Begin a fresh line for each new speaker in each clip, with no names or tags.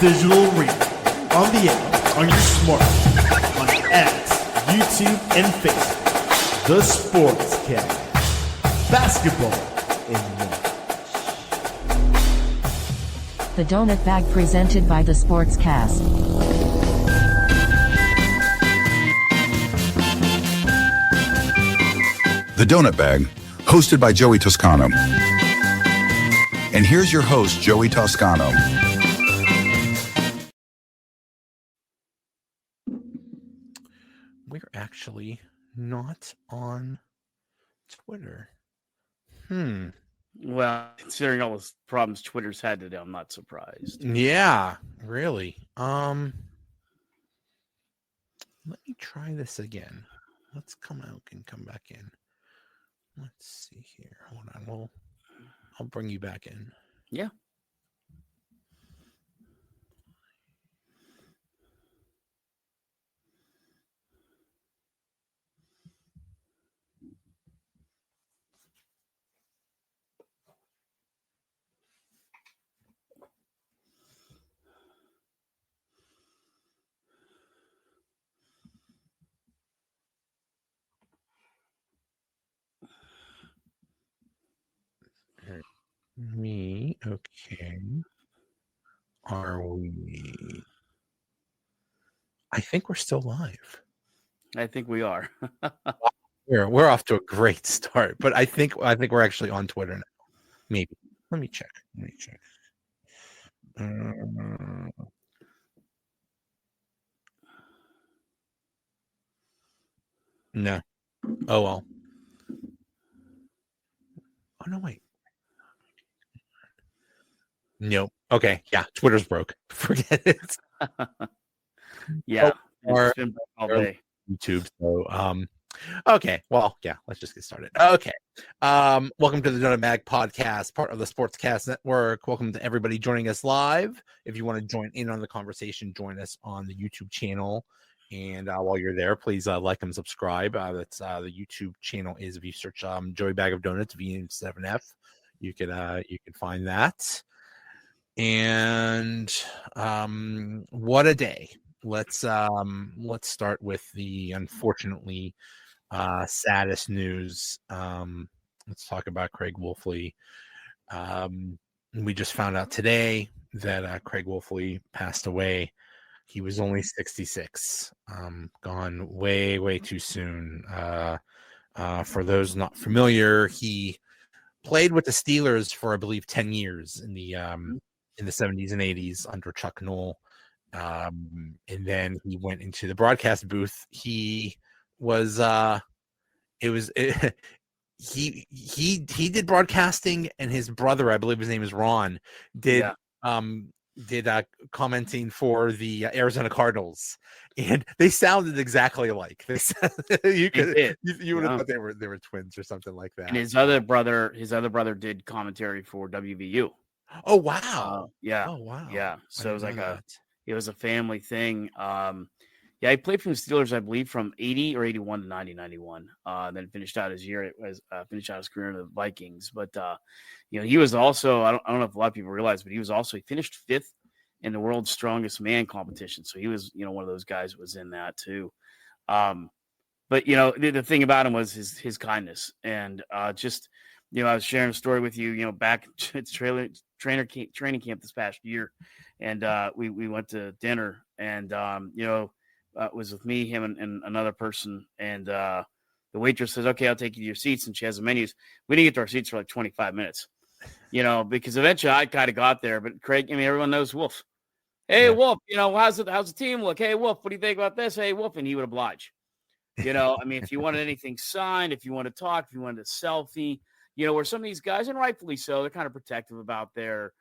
digital arena, on the air, on your smartphone, on X, YouTube, and Facebook. The Sportscast. Basketball and more.
The Donut Bag presented by the Sportscast.
The Donut Bag, hosted by Joey Toscano. And here's your host, Joey Toscano.
We're actually not on Twitter.
Well, considering all the problems Twitter's had today, I'm not surprised.
Yeah, really. Let me try this again. Let's come out and come back in. Let's see here. Hold on. I'll bring you back in.
Yeah.
Me, okay. Are we? I think we're still live.
I think we are.
We're off to a great start, but I think we're actually on Twitter now. Maybe. Let me check. No. Oh well. Oh no, wait. Nope. Okay. Yeah. Twitter's broke. Forget it.
Yeah.
Or
it's been broke all day.
YouTube. So, okay. Well, yeah. Let's just get started. Okay. Welcome to the Donut Bag podcast, part of the Sportscast Network. Welcome to everybody joining us live. If you want to join in on the conversation, join us on the YouTube channel. And while you're there, please like and subscribe. That's the YouTube channel is, if you search Joey Bag of Donuts VM7F, you can find that. And what a day. Let's start with the unfortunately saddest news. Let's talk about Craig Wolfley. We just found out today that Craig Wolfley passed away. He was only 66, gone way, way too soon. For those not familiar, he played with the Steelers for, I believe, 10 years in the 70s and 80s under Chuck Noll. And then he went into the broadcast booth. He was he did broadcasting, and his brother, I believe his name is Ron, did commenting for the Arizona Cardinals, and they sounded exactly alike. They you would have thought they were twins or something like that.
And his other brother did commentary for WVU.
Oh wow!
Yeah.
Oh wow!
Yeah. So it was like it was a family thing. Yeah, he played for the Steelers, I believe, from 80 or 81 to 91. Then finished out his career in the Vikings. But he was also, I don't know if a lot of people realize, but he finished 5th in the world's strongest man competition. So he was, one of those guys who was in that too. But the thing about him was his kindness, and I was sharing a story with you, back at training camp this past year, and we went to dinner, and it was with me, him, and another person, and the waitress says, "Okay, I'll take you to your seats," and she has the menus. We didn't get to our seats for like 25 minutes, because eventually I kind of got there. But Craig, everyone knows Wolf. Hey, yeah. Wolf, how's the team look? Hey, Wolf, what do you think about this? Hey, Wolf, and he would oblige. If you wanted anything signed, if you wanted to talk, if you wanted a selfie, where some of these guys, and rightfully so, they're kind of protective about their,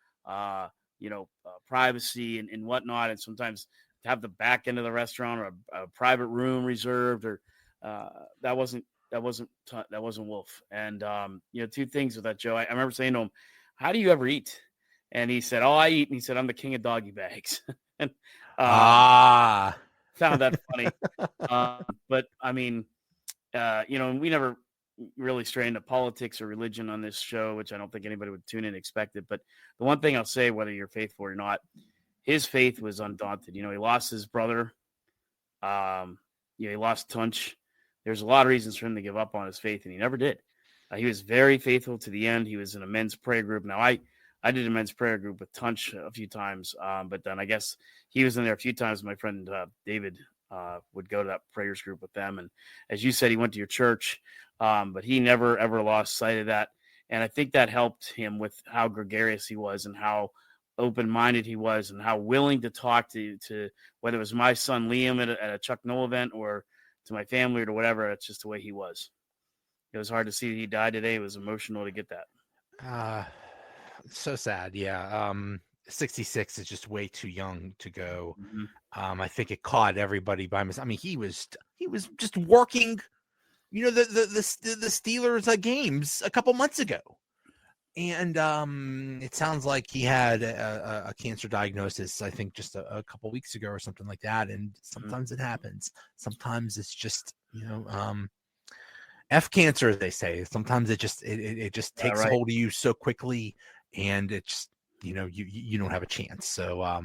privacy and whatnot, and sometimes have the back end of the restaurant or a private room reserved, or that wasn't Wolf. And two things with that, Joe. I remember saying to him, "How do you ever eat?" And he said, "Oh, I eat." And he said, "I'm the king of doggy bags." And found that funny. But we never really strayed into politics or religion on this show, which I don't think anybody would tune in and expect it. But the one thing I'll say, whether you're faithful or not, his faith was undaunted. He lost his brother. He lost Tunch. There's a lot of reasons for him to give up on his faith, and he never did. He was very faithful to the end. He was in a men's prayer group. Now, I did a men's prayer group with Tunch a few times, but then I guess he was in there a few times. My friend David would go to that prayers group with them. And as you said, he went to your church, but he never, ever lost sight of that. And I think that helped him with how gregarious he was and how open-minded he was and how willing to talk to whether it was my son Liam at a Chuck Noll event or to my family or to whatever. It's just the way he was. It was hard to see that he died today. It was emotional to get that.
So sad. Yeah. 66 is just way too young to go.
Mm-hmm.
I think it caught everybody by mistake. I mean, he was just working, the Steelers games a couple months ago. And it sounds like he had a cancer diagnosis, I think just a couple weeks ago or something like that. And sometimes it happens. Sometimes it's just, F cancer, as they say. Sometimes it just takes a hold of you so quickly, and it's you don't have a chance. So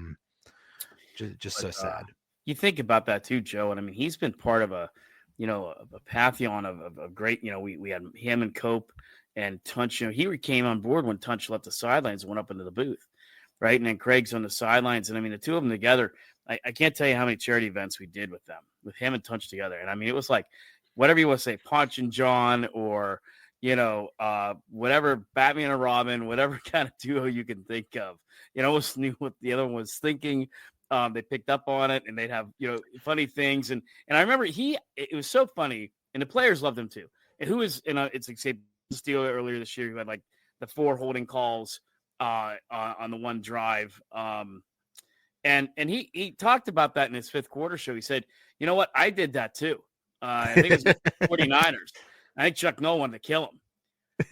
just so sad.
You think about that too, Joe, and I mean he's been part of a pantheon of great. We had him and Cope and Tunch. He came on board when Tunch left the sidelines and went up into the booth, right? And then Craig's on the sidelines, and I mean the two of them together. I can't tell you how many charity events we did with them, with him and Tunch together, and I mean it was like. Whatever you want to say, Ponch and John, or whatever, Batman and Robin, whatever kind of duo you can think of. Almost knew what the other one was thinking. They picked up on it, and they'd have funny things. And I remember it was so funny, and the players loved him too. And who is it's like say Steele earlier this year who had like the 4 holding calls on the one drive. And he talked about that in his 5th quarter show. He said, "You know what? I did that too." I think it was the 49ers. I think Chuck Noll wanted to kill him,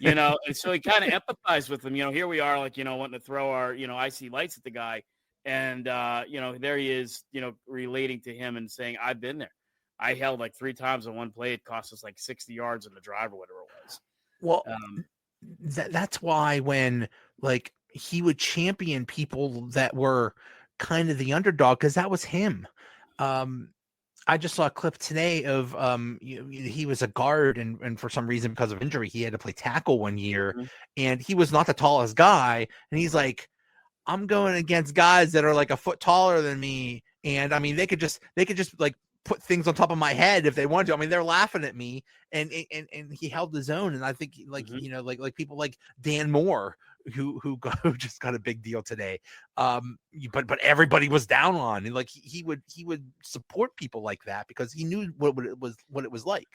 and so he kind of empathized with him. Here we are, like, wanting to throw our, icy lights at the guy. And, there he is, relating to him and saying, I've been there. I held like 3 times on one play. It cost us like 60 yards in the drive or whatever it was.
Well, that's why when like he would champion people that were kind of the underdog, because that was him. I just saw a clip today of he was a guard and for some reason because of injury he had to play tackle one year, and he was not the tallest guy, and he's like, I'm going against guys that are like a foot taller than me, and I mean they could just like put things on top of my head if they wanted to. I mean they're laughing at me, and he held his own, and I think like like people like Dan Moore who just got a big deal today, but everybody was down on, and like he would support people like that because he knew what it was like.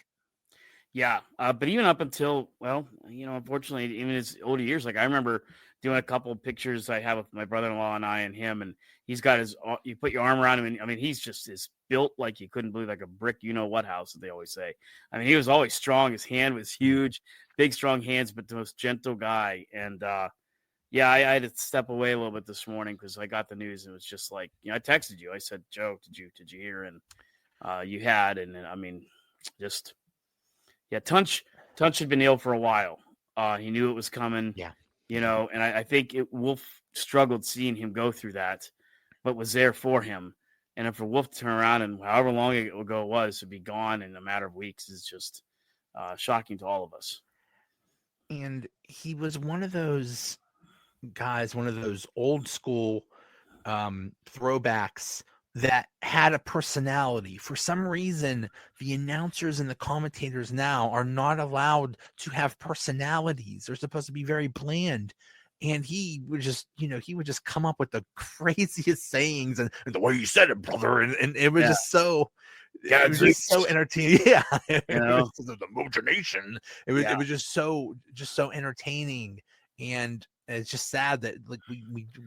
Yeah, but even up until unfortunately, even his older years, like I remember doing a couple of pictures I have with my brother-in-law and I and him, and he's got you put your arm around him, and I mean he's just is built like you couldn't believe, like a brick what house that they always say. I mean he was always strong. His hand was huge, big strong hands, but the most gentle guy. And I had to step away a little bit this morning because I got the news and it was just like, I texted you. I said, Joe, did you hear? And you had, and then, I mean, just, Tunch had been ill for a while. He knew it was coming, and I think Wolf struggled seeing him go through that, but was there for him. And then for Wolf to turn around and however long ago it was to be gone in a matter of weeks is just shocking to all of us.
And he was one of those guys, one of those old school throwbacks that had a personality. For some reason, the announcers and the commentators now are not allowed to have personalities. They're supposed to be very bland. And he would just, he would just come up with the craziest sayings and the way you said it, brother. And it was just so, it was just so entertaining. Yeah. The imagination. It was just so entertaining. And it's just sad that like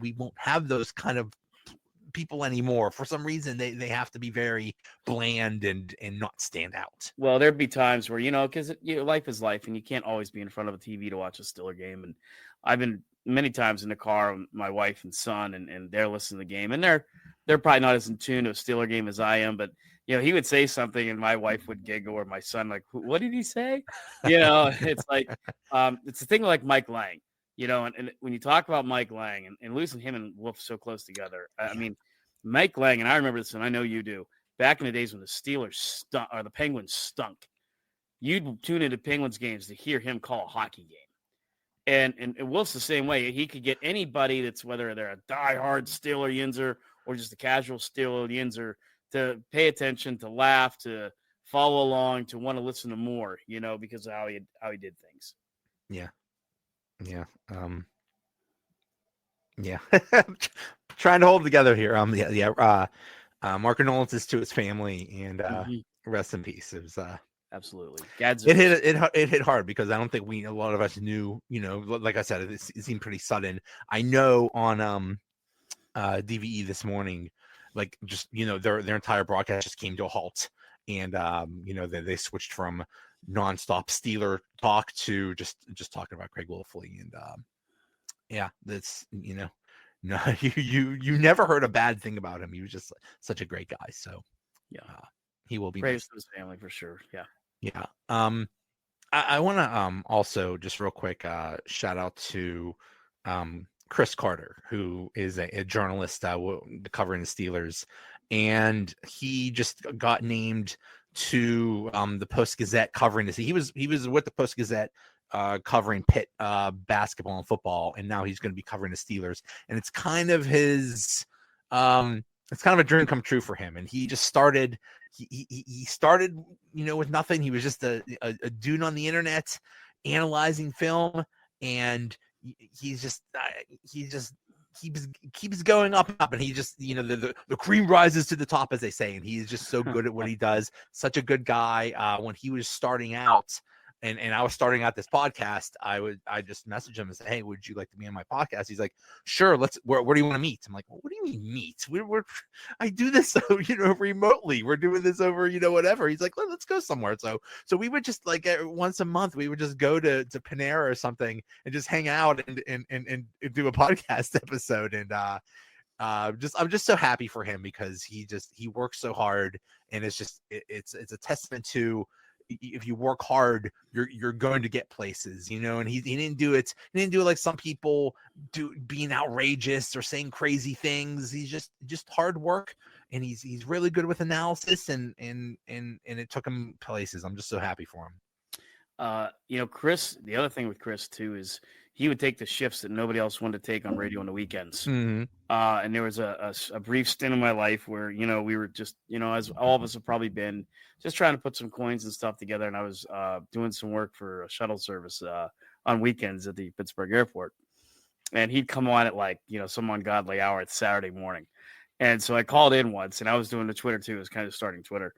we won't have those kind of people anymore. For some reason they have to be very bland and not stand out.
Well, there'd be times where because life is life and you can't always be in front of a TV to watch a Steeler game. And I've been many times in the car with my wife and son, and they're listening to the game, and they're probably not as in tune to a Steeler game as I am, but he would say something and my wife would giggle, or my son like, what did he say? It's like it's the thing like Mike Lang. and when you talk about Mike Lang and losing him and Wolf so close together, I mean, Mike Lang, and I remember this, and I know you do, back in the days when the Steelers stunk, or the Penguins stunk, you'd tune into Penguins games to hear him call a hockey game. And Wolf's the same way. He could get anybody that's, whether they're a diehard Steeler Yinzer or just a casual Steeler Yinzer, to pay attention, to laugh, to follow along, to want to listen to more, because of how he did things.
Yeah. Yeah. Yeah. Trying to hold together here. Mark Condolences to his family, and rest in peace. It was
absolutely.
It hit hard, because I don't think a lot of us knew, like I said, it seemed pretty sudden. I know on DVE this morning, like, just, their entire broadcast just came to a halt, and they switched from nonstop Steeler talk to just talking about Craig Wolfley, and that's no, you never heard a bad thing about him. He was just such a great guy. So he will be
praise to his family for sure.
Yeah. I want to also just real quick shout out to Chris Carter, who is a journalist covering the Steelers, and he just got named to the Post-Gazette covering this. He was with the Post-Gazette covering Pitt basketball and football, and now he's going to be covering the Steelers, and it's kind of his it's kind of a dream come true for him. And he just started he started with nothing. He was just a dude on the internet analyzing film, and he keeps going up and up, and he just the cream rises to the top, as they say, and he is just so good at what he does. Such a good guy. When he was starting out, and I was starting out this podcast, I just messaged him and said, "Hey, would you like to be on my podcast?" He's like, "Sure, let's. Where do you want to meet?" I'm like, "Well, what do you mean meet? I do this remotely. We're doing this over whatever." He's like, "Let's go somewhere." So we would just, like, once a month we would just go to Panera or something and just hang out and do a podcast episode. And I'm just so happy for him, because he works so hard, and it's a testament to, if you work hard, you're going to get places, and he didn't do it like some people do, being outrageous or saying crazy things. He's just hard work, and he's really good with analysis, and it took him places. I'm just so happy for him.
Chris, the other thing with Chris too is he would take the shifts that nobody else wanted to take on radio on the weekends.
Mm-hmm.
And there was a brief stint in my life where, we were just, as all of us have probably been, just trying to put some coins and stuff together. And I was doing some work for a shuttle service on weekends at the Pittsburgh airport. And he'd come on at some ungodly hour at Saturday morning. And so I called in once, and I was doing the Twitter too. I was kind of starting Twitter.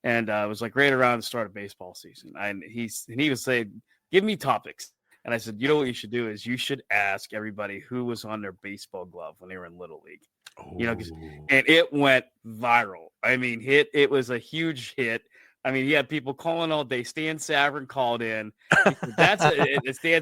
And it was right around the start of baseball season. And he was saying, "Give me topics." And I said, what you should do is you should ask everybody who was on their baseball glove when they were in Little League. And it went viral. I mean, it was a huge hit. I mean, he had people calling all day. Stan Savran called in. Stan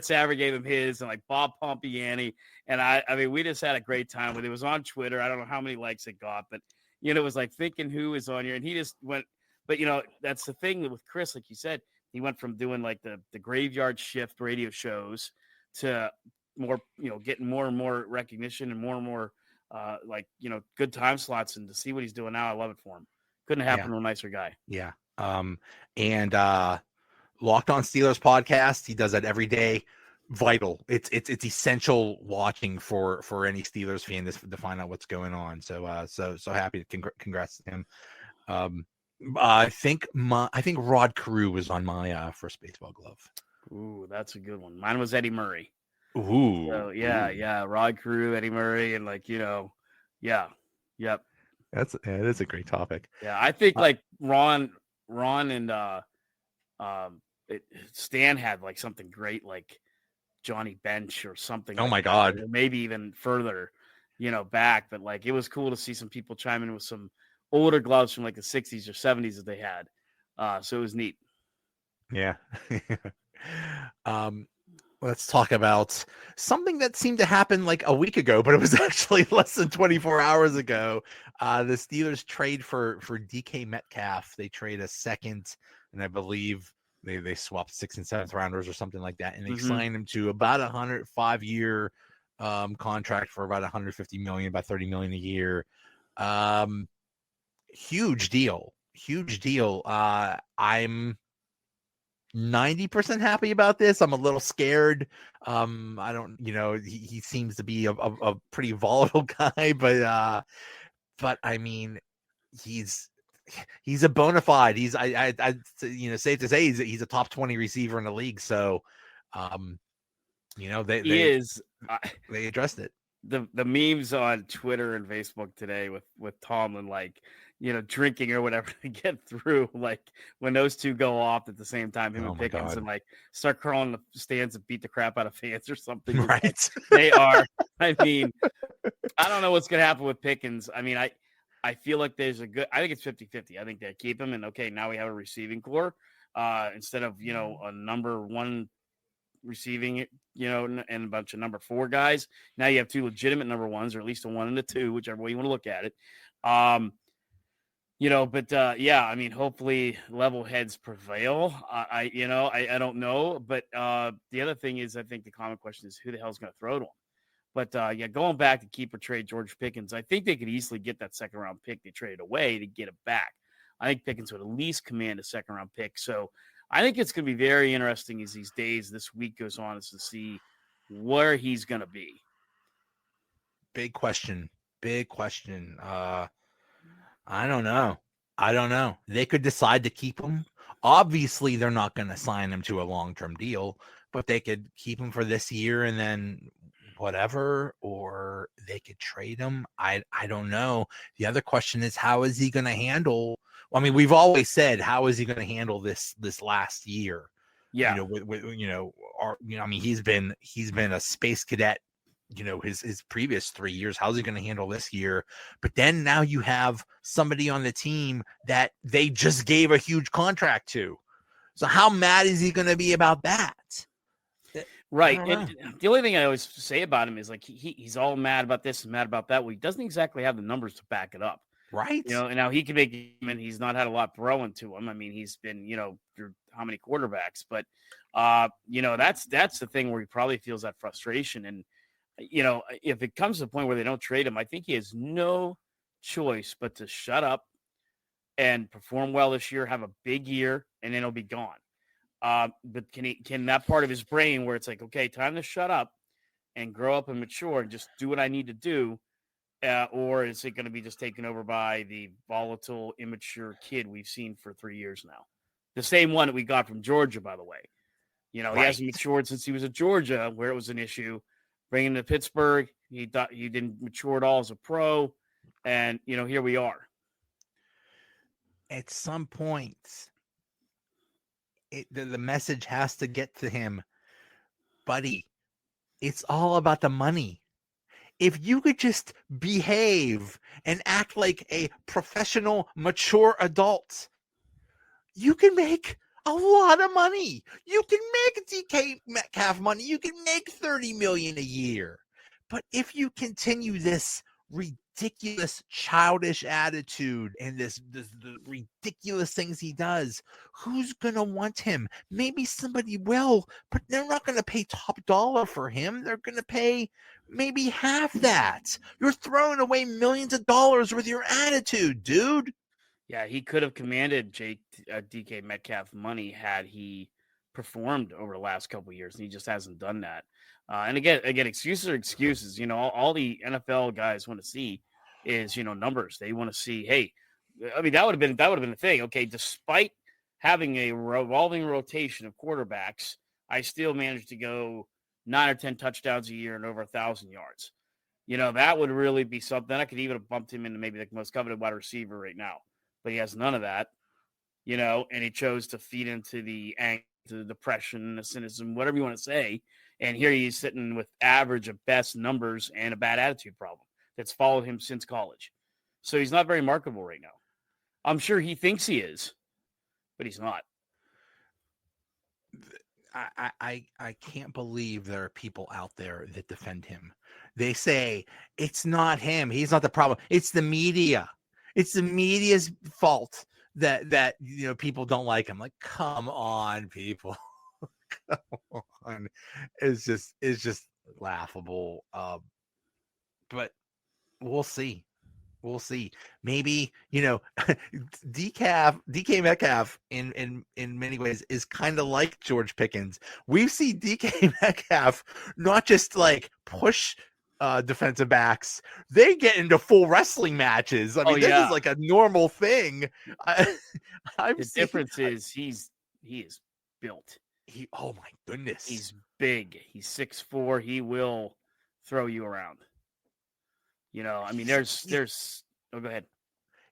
Savran gave him his, and like Bob Pompiani. And I mean, we just had a great time with it. It was on Twitter. I don't know how many likes it got, but it was like thinking who is on here. And he just went, but that's the thing with Chris, like you said. He went from doing like the graveyard shift radio shows to more, getting more and more recognition and more good time slots. And to see what he's doing now, I love it for him. Couldn't happen to a nicer guy.
Yeah. And Locked On Steelers podcast, he does that every day. Vital. It's essential watching for any Steelers fan to find out what's going on. So happy. Congrats to him. I think Rod Carew was on my first baseball glove.
Ooh, that's a good one. Mine was Eddie Murray.
Ooh.
So yeah. Rod Carew, Eddie Murray, and yep.
That's a great topic.
Yeah, I think like Ron and Stan had like something great, like Johnny Bench or something.
Oh
like
my God.
That, maybe even further, back. But like it was cool to see some people chime in with some older gloves from like the 60s or 70s that they had. So it was neat.
Yeah. Let's talk about something that seemed to happen like a week ago, but it was actually less than 24 hours ago. The Steelers trade for DK Metcalf. They trade a second and I believe they swapped 6th and 7th rounders or something like that, and they
Mhm.
signed him to about a 105-year contract for about 150 million, about 30 million a year. Huge deal. I'm 90% happy about this. I'm a little scared. I don't, he seems to be a pretty volatile guy, but I mean, he's a bona fide. He's safe to say he's a top 20 receiver in the league. So,
He is.
they addressed it.
The memes on Twitter and Facebook today with Tomlin, like, drinking or whatever to get through, like when those two go off at the same time, him
Oh
and
my
Pickens,
God.
and like start crawling the stands and beat the crap out of fans or something. It's
Right.
like, they are. I mean, I don't know what's going to happen with Pickens. I mean, I feel like I think it's 50-50. I think they keep him, and okay, now we have a receiving core instead of, a number one receiving, and a bunch of number 4 guys. Now you have 2 legitimate number 1s, or at least a 1 and a 2, whichever way you want to look at it. Yeah, I mean, hopefully level heads prevail. I don't know, but the other thing is, I think the common question is, who the hell is going to throw to him? But going back to keep or trade George Pickens, I think they could easily get that 2nd round pick they traded away to get it back. I think Pickens would at least command a 2nd round pick. So I think it's going to be very interesting as this week goes on, is to see where he's going to be.
Big question. I don't know. They could decide to keep him. Obviously, they're not going to sign him to a long-term deal, but they could keep him for this year and then whatever, or they could trade him. I don't know. The other question is, how is he going to handle? I mean, we've always said, how is he going to handle this last year?
Yeah.
I mean, he's been a space cadet, his previous 3 years. How's he going to handle this year? But then now you have somebody on the team that they just gave a huge contract to. So how mad is he going to be about that?
Right. And the only thing I always say about him is, like, he's all mad about this and mad about that. Well, he doesn't exactly have the numbers to back it up.
Right.
And now he can make him, and he's not had a lot thrown to him. I mean, he's been, through how many quarterbacks, but that's the thing where he probably feels that frustration. And, if it comes to the point where they don't trade him, I think he has no choice but to shut up and perform well this year, have a big year, and then he'll be gone. But can that part of his brain where it's like, okay, time to shut up and grow up and mature and just do what I need to do? Or is it going to be just taken over by the volatile, immature kid we've seen for 3 years now? The same one that we got from Georgia, by the way. He hasn't matured since he was at Georgia, where it was an issue. Bringing him to Pittsburgh, he thought he didn't mature at all as a pro. And, here we are.
At some point, the message has to get to him, buddy. It's all about the money. If you could just behave and act like a professional, mature adult, you can make a lot of money. You can make DK Metcalf money. You can make 30 million a year. But if you continue this ridiculous, childish attitude and the ridiculous things he does, who's going to want him? Maybe somebody will, but they're not going to pay top dollar for him. They're going to pay maybe half that. You're throwing away millions of dollars with your attitude, dude.
Yeah, he could have commanded DK Metcalf money had he performed over the last couple of years, and he just hasn't done that. And again, excuses are excuses. All the NFL guys want to see is, numbers. They want to see, hey, I mean, that would have been the thing. Okay, despite having a revolving rotation of quarterbacks, I still managed to go 9 or 10 touchdowns a year and over 1,000 yards. That would really be something. I could even have bumped him into maybe the most coveted wide receiver right now, but he has none of that. And he chose to feed into the anger, the depression, the cynicism, whatever you want to say. And here he's sitting with average at best numbers and a bad attitude problem that's followed him since college. So he's not very marketable right now. I'm sure he thinks he is, but he's not.
I can't believe there are people out there that defend him. They say it's not him. He's not the problem. It's the media. It's the media's fault. that people don't like him. Like, come on, people. Come on. It's just laughable. But we'll see. We'll see. Maybe, DK Metcalf in many ways is kind of like George Pickens. We've seen DK Metcalf not just like push defensive backs, they get into full wrestling matches. I mean, this is like a normal thing.
The difference is he is built.
Oh my goodness.
He's big. He's 6'4". He will throw you around. I mean, there's oh, go ahead.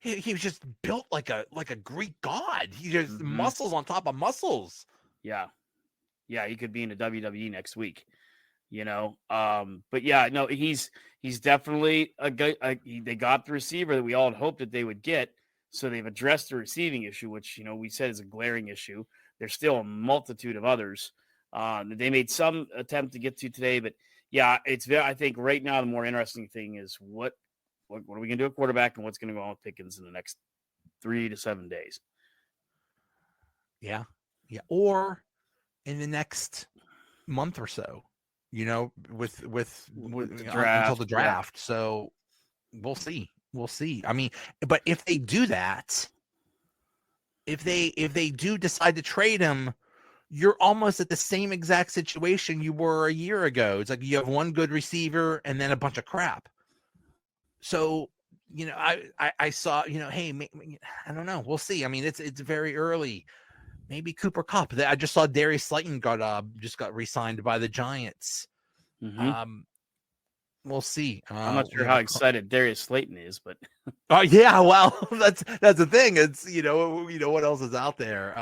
He was just built like a Greek god. He just muscles on top of muscles.
Yeah. He could be in the WWE next week. But yeah, no, he's definitely a guy. They got the receiver that we all had hoped that they would get. So they've addressed the receiving issue, which we said is a glaring issue. There's still a multitude of others that they made some attempt to get to today, but yeah, I think right now the more interesting thing is what are we going to do at quarterback and what's going to go on with Pickens in the next 3 to 7 days.
Yeah. Or in the next month or so, with the draft, until the draft. Yeah. So we'll see. I mean, but if they do that, if they do decide to trade him, you're almost at the same exact situation you were a year ago. It's like you have one good receiver and then a bunch of crap. So, I saw, hey, I don't know. We'll see. I mean, it's very early. Maybe Cooper Kupp. I just saw Darius Slayton got re-signed by the Giants.
Mm-hmm.
We'll see.
I'm not sure how excited Darius Slayton is, but
yeah, well, that's the thing. It's what else is out there.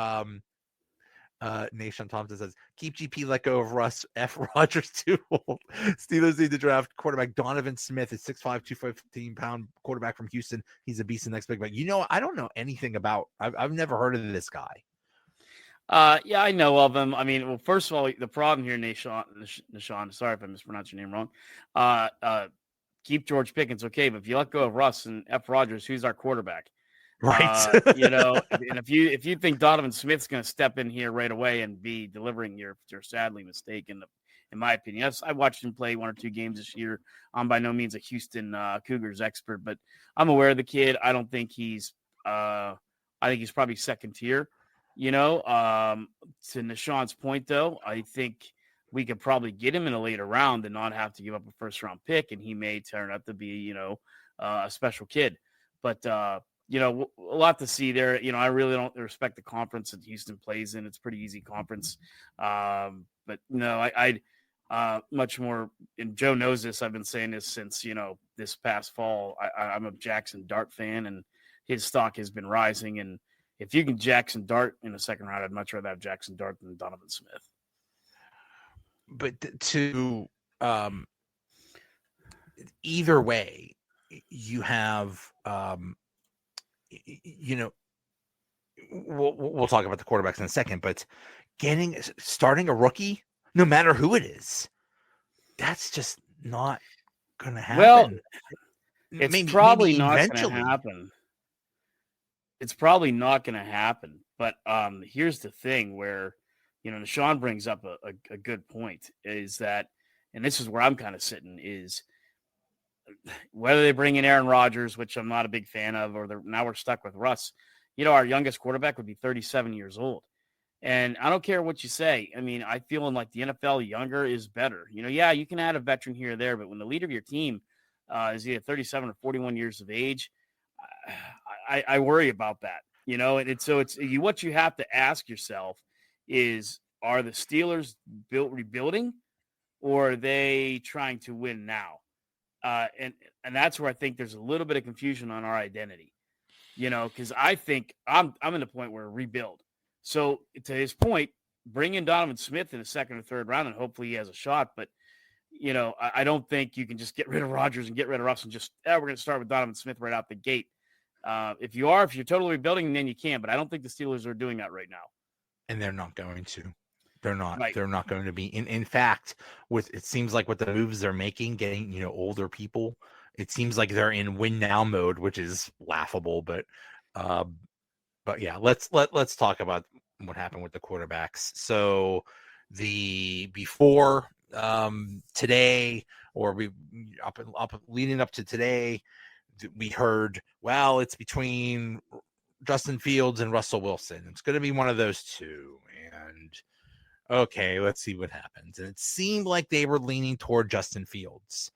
Nation Thompson says, keep GP, let go of Russ. F. Rogers too old. Steelers need to draft quarterback Donovan Smith, is 6'5", 215-pound quarterback from Houston. He's a beast in the next big back. I don't know anything about. I've never heard of this guy.
Yeah, I know of him. I mean, well, first of all, the problem here, Nashawn, sorry if I mispronounced your name wrong. Keep George Pickens, okay, but if you let go of Russ and F. Rogers, who's our quarterback?
Right.
And if you think Donovan Smith's going to step in here right away and be delivering, you're sadly mistaken, in my opinion. Yes, I watched him play 1 or 2 games this year. I'm by no means a Houston Cougars expert, but I'm aware of the kid. I don't think he's I think he's probably second tier. To Nashawn's point, though, I think we could probably get him in a later round and not have to give up a first-round pick, and he may turn out to be, a special kid. But, a lot to see there. I really don't respect the conference that Houston plays in. It's a pretty easy conference. But, no, I'd much more – and Joe knows this. I've been saying this since, this past fall. I'm a Jackson Dart fan, and his stock has been rising, and if you can Jackson Dart in the second round, I'd much rather have Jackson Dart than Donovan Smith.
But either way, you have, we'll talk about the quarterbacks in a second, but starting a rookie, no matter who it is, that's just not going to happen.
Well, it's probably not going to happen. It's probably not going to happen. But here's the thing where, Nashawn brings up a good point is that, and this is where I'm kind of sitting, is whether they bring in Aaron Rodgers, which I'm not a big fan of, or now we're stuck with Russ. Our youngest quarterback would be 37 years old. And I don't care what you say. I mean, I feel like the NFL younger is better. Yeah, you can add a veteran here or there, but when the leader of your team is either 37 or 41 years of age, I worry about that, and so it's what you have to ask yourself is, are the Steelers rebuilding, or are they trying to win now? And that's where I think there's a little bit of confusion on our identity, because I think I'm in the point where rebuild. So to his point, bring in Donovan Smith in the second or third round, and hopefully he has a shot. But I don't think you can just get rid of Rodgers and get rid of Russ and just we're going to start with Donovan Smith right out the gate. If you're totally rebuilding, then you can, but I don't think the Steelers are doing that right now.
And they're not going to. They're not. Right. They're not going to be. In fact, it seems like with the moves they're making, getting older people, it seems like they're in win now mode, which is laughable. But But yeah, let's talk about what happened with the quarterbacks. So before today, or we up leading up to today, we heard, well, it's between Justin Fields and Russell Wilson. It's going to be one of those two. And okay, let's see what happens. And it seemed like they were leaning toward Justin Fields.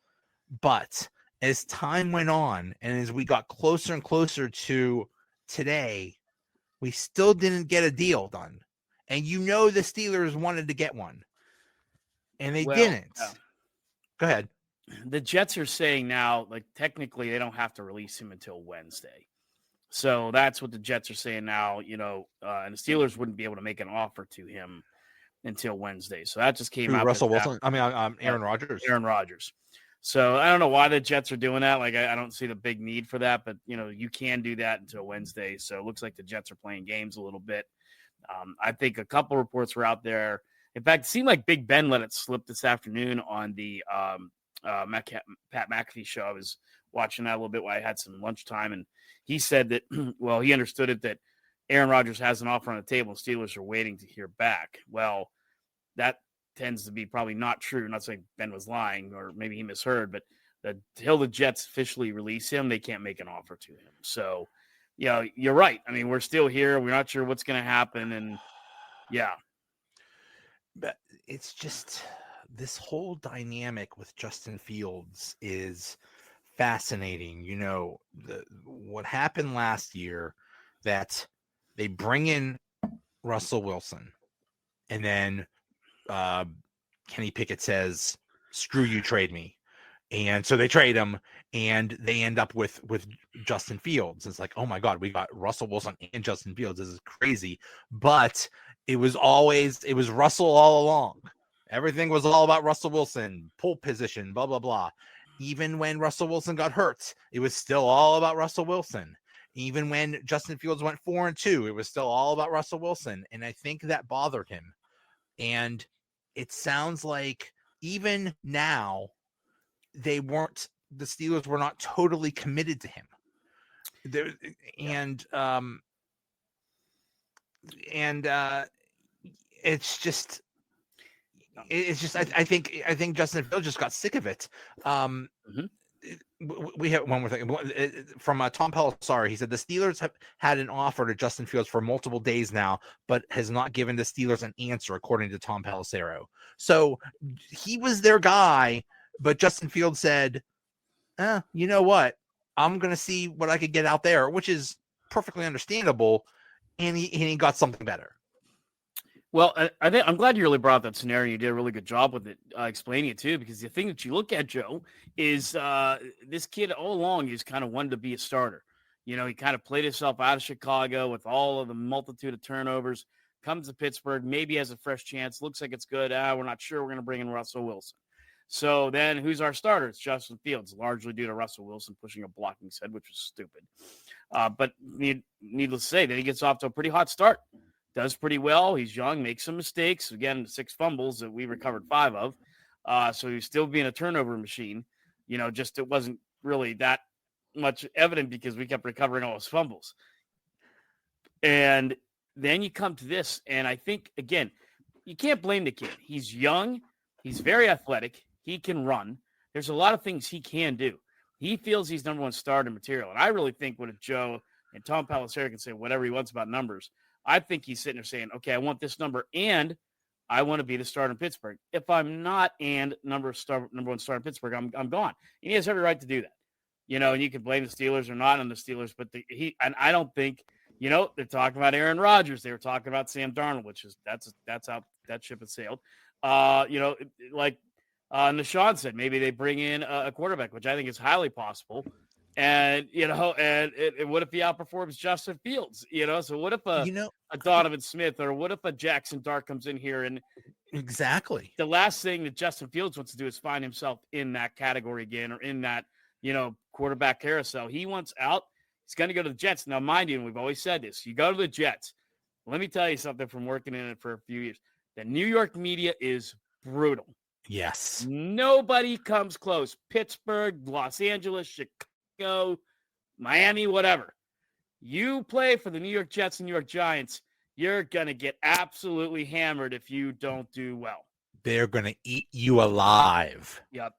But as time went on and as we got closer and closer to today, we still didn't get a deal done. And the Steelers wanted to get one. And they didn't. Go ahead.
The Jets are saying now, like, technically they don't have to release him until Wednesday. So that's what the Jets are saying now, and the Steelers wouldn't be able to make an offer to him until Wednesday. So that just came out.
Russell Wilson? Aaron Rodgers.
Aaron Rodgers. So I don't know why the Jets are doing that. Like, I don't see the big need for that, but, you can do that until Wednesday. So it looks like the Jets are playing games a little bit. I think a couple reports were out there. In fact, it seemed like Big Ben let it slip this afternoon on the Pat McAfee show. I was watching that a little bit while I had some lunchtime, and he said that, well, he understood it that Aaron Rodgers has an offer on the table and Steelers are waiting to hear back. Well, that tends to be probably not true. I'm not saying Ben was lying or maybe he misheard, but until the Jets officially release him, they can't make an offer to him. So, you're right. I mean, we're still here. We're not sure what's going to happen. And yeah.
But it's just this whole dynamic with Justin Fields is fascinating. What happened last year, that they bring in Russell Wilson and then Kenny Pickett says, screw you, trade me. And so they trade him and they end up with Justin Fields. It's like, oh my God, we got Russell Wilson and Justin Fields. This is crazy. But it was Russell all along. Everything was all about Russell Wilson, pole position, blah, blah, blah. Even when Russell Wilson got hurt, it was still all about Russell Wilson. Even when Justin Fields went 4-2, it was still all about Russell Wilson. And I think that bothered him. And it sounds like even now, the Steelers were not totally committed to him. It's just I think Justin Fields just got sick of it. We have one more thing from Tom Pelissari. He said the Steelers have had an offer to Justin Fields for multiple days now, but has not given the Steelers an answer, according to Tom Pelissero. So he was their guy, but Justin Fields said, you know what? I'm going to see what I could get out there, which is perfectly understandable. And he got something better.
Well, I'm glad you really brought up that scenario. You did a really good job with it, explaining it too, because the thing that you look at, Joe, is this kid all along is kind of wanted to be a starter. He kind of played himself out of Chicago with all of the multitude of turnovers, comes to Pittsburgh, maybe has a fresh chance, looks like it's good. We're not sure we're going to bring in Russell Wilson. So then who's our starter? It's Justin Fields, largely due to Russell Wilson pushing a blocking set, which was stupid. But needless to say, then he gets off to a pretty hot start. Does pretty well. He's young, makes some mistakes. Again, 6 fumbles that we recovered 5 of. So he's still being a turnover machine. Just it wasn't really that much evident because we kept recovering all his fumbles. And then you come to this, and I think, again, you can't blame the kid. He's young. He's very athletic. He can run. There's a lot of things he can do. He feels he's number one starter material. And I really think what if Joe and Tom Pelissero can say whatever he wants about numbers, I think he's sitting there saying, okay, I want this number and I want to be the starter in Pittsburgh. If I'm not and number one starter in Pittsburgh, I'm gone. And he has every right to do that. And you can blame the Steelers or not on the Steelers, but I don't think, they're talking about Aaron Rodgers. They were talking about Sam Darnold, which is that's how that ship has sailed. Nashawn said, maybe they bring in a quarterback, which I think is highly possible. And, and what if he outperforms Justin Fields, so what if a Donovan Smith or what if a Jackson Dart comes in here and
exactly
the last thing that Justin Fields wants to do is find himself in that category again, or in that, quarterback carousel. He wants out. He's going to go to the Jets. Now, mind you, and we've always said this, you go to the Jets. Let me tell you something from working in it for a few years. The New York media is brutal.
Yes.
Nobody comes close. Pittsburgh, Los Angeles, Chicago, Miami, whatever. You play for the New York Jets and New York Giants, you're going to get absolutely hammered if you don't do well.
They're going to eat you alive.
Yep.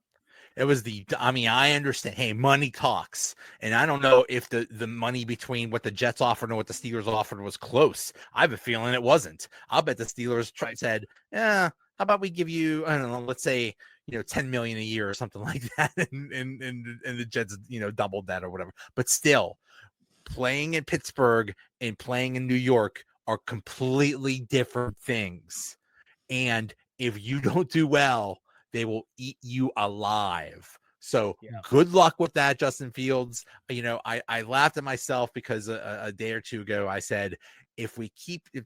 I understand. Hey, money talks. And I don't know if the money between what the Jets offered and what the Steelers offered was close. I have a feeling it wasn't. I'll bet the Steelers said, how about we give you, I don't know, let's say, $10 million a year or something like that. And the Jets, doubled that or whatever. But still, playing in Pittsburgh and playing in New York are completely different things. And if you don't do well, they will eat you alive. So Good luck with that, Justin Fields. I laughed at myself because a day or two ago I said, if the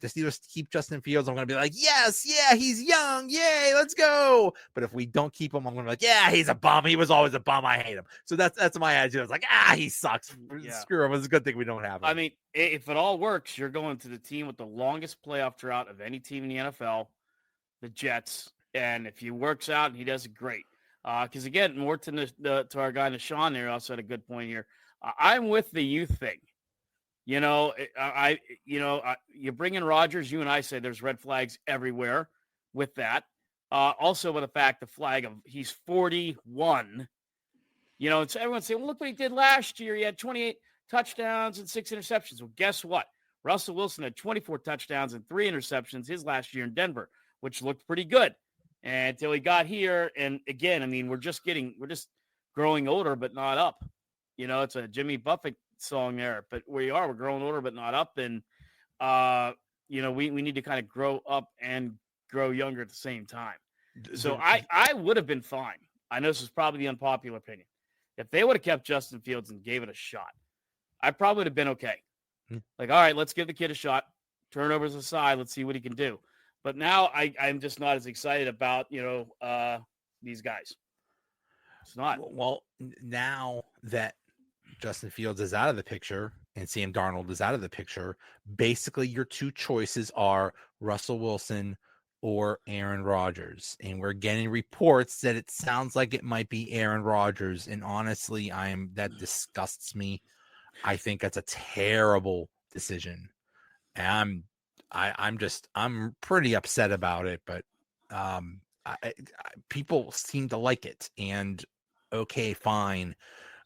Steelers keep Justin Fields, I'm going to be like, yes, yeah, he's young. Yay, let's go. But if we don't keep him, I'm going to be like, yeah, he's a bum. He was always a bum. I hate him. So that's my attitude. I was like, he sucks. Yeah. Screw him. It's a good thing we don't have him.
I mean, if it all works, you're going to the team with the longest playoff drought of any team in the NFL, the Jets. And if he works out, he does it great. Because again, more to our guy Nashawn there also had a good point here. I'm with the youth thing. You bring in Rodgers. You and I say there's red flags everywhere with that. Also with the fact the flag of he's 41. It's everyone saying, well, look what he did last year. He had 28 touchdowns and 6 interceptions. Well, guess what? Russell Wilson had 24 touchdowns and 3 interceptions his last year in Denver, which looked pretty good. And until he got here, and again, I mean, we're just growing older, but not up. It's a Jimmy Buffett song there, but we're growing older, but not up. And, we need to kind of grow up and grow younger at the same time. So I would have been fine. I know this is probably the unpopular opinion. If they would have kept Justin Fields and gave it a shot, I probably would have been okay. Like, all right, let's give the kid a shot. Turnovers aside, let's see what he can do. But now I'm just not as excited about, these guys. It's not.
Well, now that Justin Fields is out of the picture and Sam Darnold is out of the picture, basically your two choices are Russell Wilson or Aaron Rodgers. And we're getting reports that it sounds like it might be Aaron Rodgers. And honestly, that disgusts me. I think that's a terrible decision. And I'm pretty upset about it, but people seem to like it, and okay, fine.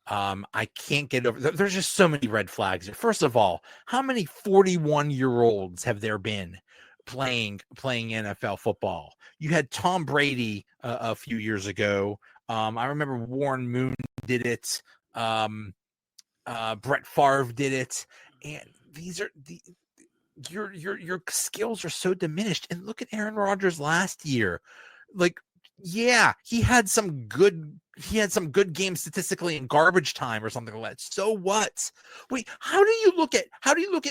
I can't get over. There's just so many red flags. First of all, how many 41-year-olds have there been playing NFL football? You had Tom Brady a few years ago. I remember Warren Moon did it. Brett Favre did it, and these are your skills are so diminished. And look at Aaron Rodgers last year. Like, yeah, he had some good games statistically in garbage time or something like that. So what? Wait, how do you look at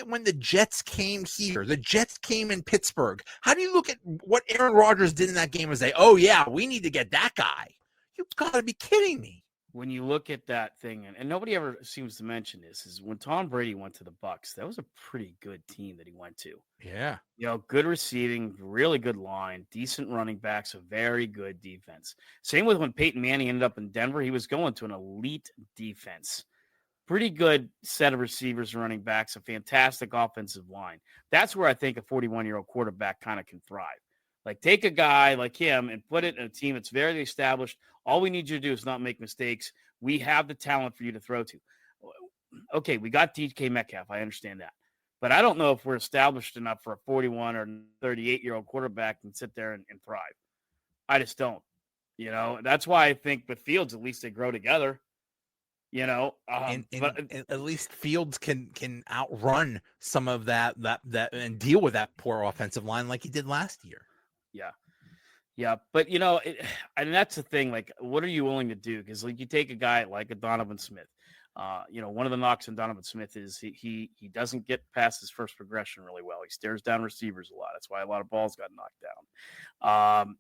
when the Jets came here? The Jets came in Pittsburgh. How do you look at what Aaron Rodgers did in that game and say, oh yeah, we need to get that guy? You've got to be kidding me.
When you look at that thing, and nobody ever seems to mention this, is when Tom Brady went to the Bucs, that was a pretty good team that he went to.
Yeah.
Good receiving, really good line, decent running backs, a very good defense. Same with when Peyton Manning ended up in Denver. He was going to an elite defense. Pretty good set of receivers and running backs, a fantastic offensive line. That's where I think a 41-year-old quarterback kind of can thrive. Like, take a guy like him and put it in a team that's very established. All we need you to do is not make mistakes. We have the talent for you to throw to. Okay, we got DK Metcalf. I understand that. But I don't know if we're established enough for a 41 or 38-year-old quarterback and sit there and thrive. I just don't. That's why I think with Fields, at least they grow together.
And at least Fields can outrun some of that and deal with that poor offensive line like he did last year.
Yeah. But, and that's the thing, like, what are you willing to do? Because, like, you take a guy like a Donovan Smith. One of the knocks on Donovan Smith is he doesn't get past his first progression really well. He stares down receivers a lot. That's why a lot of balls got knocked down.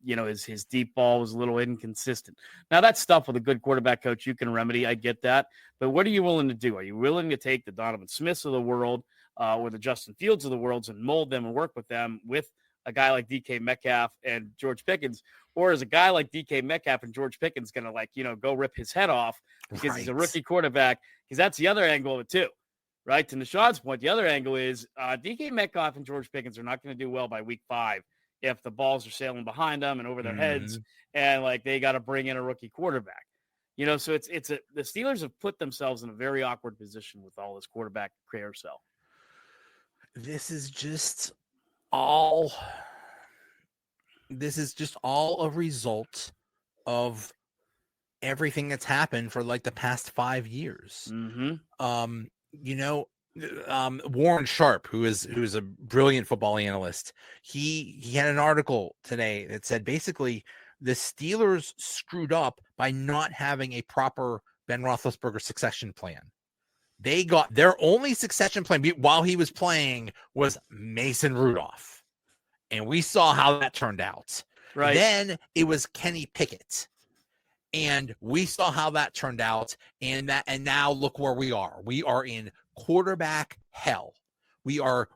His deep ball was a little inconsistent. Now, that's stuff with a good quarterback coach you can remedy. I get that. But what are you willing to do? Are you willing to take the Donovan Smiths of the world or the Justin Fields of the world and mold them and work with them with a guy like DK Metcalf and George Pickens? Or is a guy like DK Metcalf and George Pickens going to, go rip his head off because he's a rookie quarterback? Because that's the other angle of it too. right? To Nishan's point, the other angle is DK Metcalf and George Pickens are not going to do well by week 5 if the balls are sailing behind them and over their heads, and like they got to bring in a rookie quarterback. So the Steelers have put themselves in a very awkward position with all this quarterback carousel.
This is just all a result of everything that's happened for like the past 5 years. Warren Sharp, who is a brilliant football analyst, he had an article today that said basically the Steelers screwed up by not having a proper Ben Roethlisberger succession plan. They got their only succession plan while he was playing was Mason Rudolph. And we saw how that turned out. Right. Then it was Kenny Pickett. And we saw how that turned out. And now look where we are. We are in quarterback hell. We are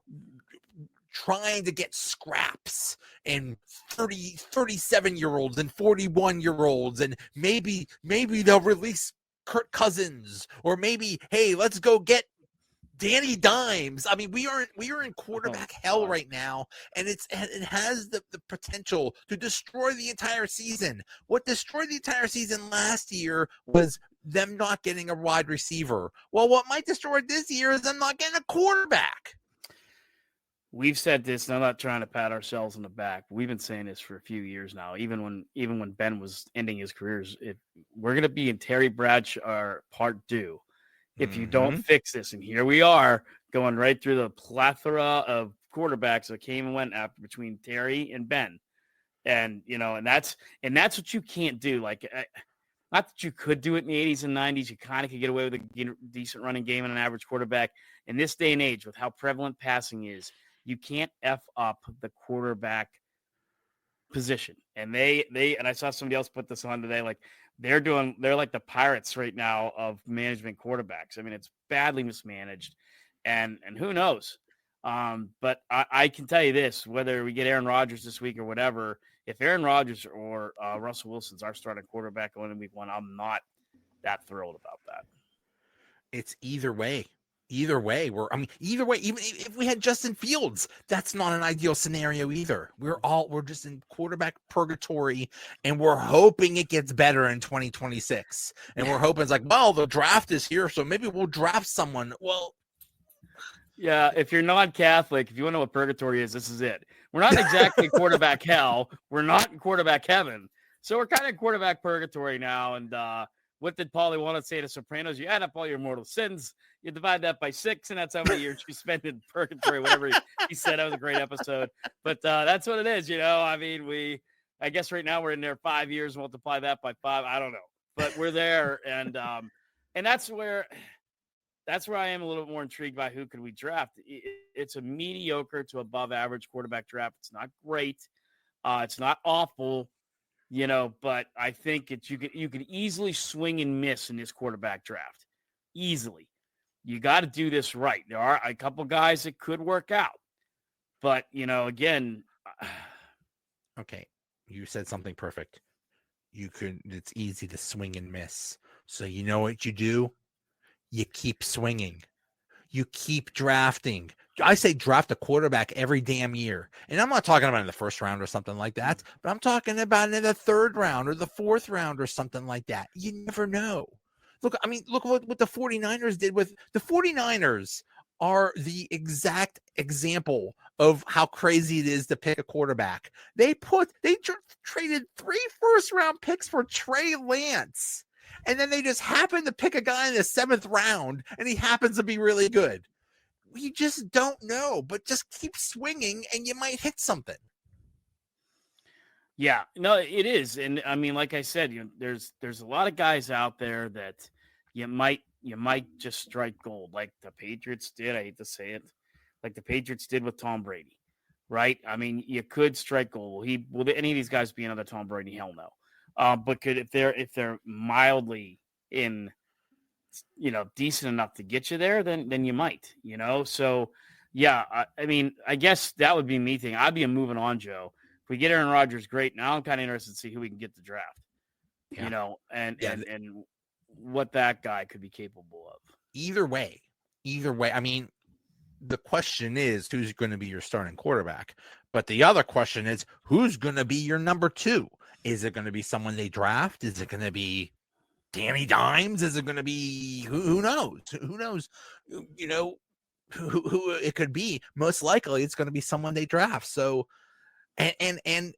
trying to get scraps and 37-year-olds and 41-year-olds. And maybe they'll release Kirk Cousins, or maybe, hey, let's go get Danny Dimes. I mean, we are in quarterback hell right now, and it has the potential to destroy the entire season. What destroyed the entire season last year was them not getting a wide receiver. Well, what might destroy this year is them not getting a quarterback.
We've said this, and I'm not trying to pat ourselves on the back. We've been saying this for a few years now. Even when Ben was ending his career, we're going to be in Terry Bradshaw part 2 if you don't fix this. And here we are going right through the plethora of quarterbacks that came and went after between Terry and Ben, and that's what you can't do. Like, not that you could do it in the 80s and 90s. You kind of could get away with a decent running game and an average quarterback. In this day and age, with how prevalent passing is, you can't F up the quarterback position. And and I saw somebody else put this on today, like they're like the Pirates right now of management quarterbacks. I mean, it's badly mismanaged, and who knows? But I can tell you this, whether we get Aaron Rodgers this week or whatever, if Aaron Rodgers or Russell Wilson's our starting quarterback going in week 1, I'm not that thrilled about that.
It's either way. Either way, even if we had Justin Fields, that's not an ideal scenario either. We're just in quarterback purgatory, and we're hoping it gets better in 2026. And we're hoping it's like, well, the draft is here, so maybe we'll draft someone. Well,
yeah, if you're non-Catholic, if you want to know what purgatory is, this is it. We're not exactly quarterback hell. We're not in quarterback heaven. So we're kind of quarterback purgatory now. And what did Paulie want to say to Sopranos? You add up all your mortal sins, you divide that by 6, and that's how many years you spend in purgatory, whatever he said. That was a great episode. But that's what it is, I mean, I guess right now we're in there 5 years, multiply that by 5. I don't know. But we're there, and that's where I am a little bit more intrigued by who could we draft. It's a mediocre to above average quarterback draft. It's not great. It's not awful. But I think you could easily swing and miss in this quarterback draft. Easily. You got to do this right. There are a couple guys that could work out. But, again.
Okay. You said something perfect. It's easy to swing and miss. So you know what you do? You keep swinging. You keep drafting. I say draft a quarterback every damn year. And I'm not talking about in the first round or something like that, but I'm talking about in the 3rd round or the 4th round or something like that. You never know. Look what the 49ers did with the 49ers are the exact example of how crazy it is to pick a quarterback. They traded 3 first-round picks for Trey Lance. And then they just happen to pick a guy in the 7th round, and he happens to be really good. We just don't know, but just keep swinging, and you might hit something.
Yeah, no, it is. And I mean, like I said, there's a lot of guys out there that you might just strike gold, like the Patriots did. I hate to say it, like the Patriots did with Tom Brady, right? I mean, you could strike gold. Will any of these guys be another Tom Brady? Hell no. But if they're mildly in, decent enough to get you there, then you might, So, yeah, I mean, I guess that would be me thinking. I'd be moving on, Joe. If we get Aaron Rodgers, great. Now I'm kind of interested to see who we can get to draft, and what that guy could be capable of.
Either way, either way, I mean, the question is who's going to be your starting quarterback, but the other question is who's going to be your number 2. Is it going to be someone they draft? Is it going to be Danny Dimes? Is it going to be who knows? Who knows? You know, who it could be. Most likely it's going to be someone they draft. So and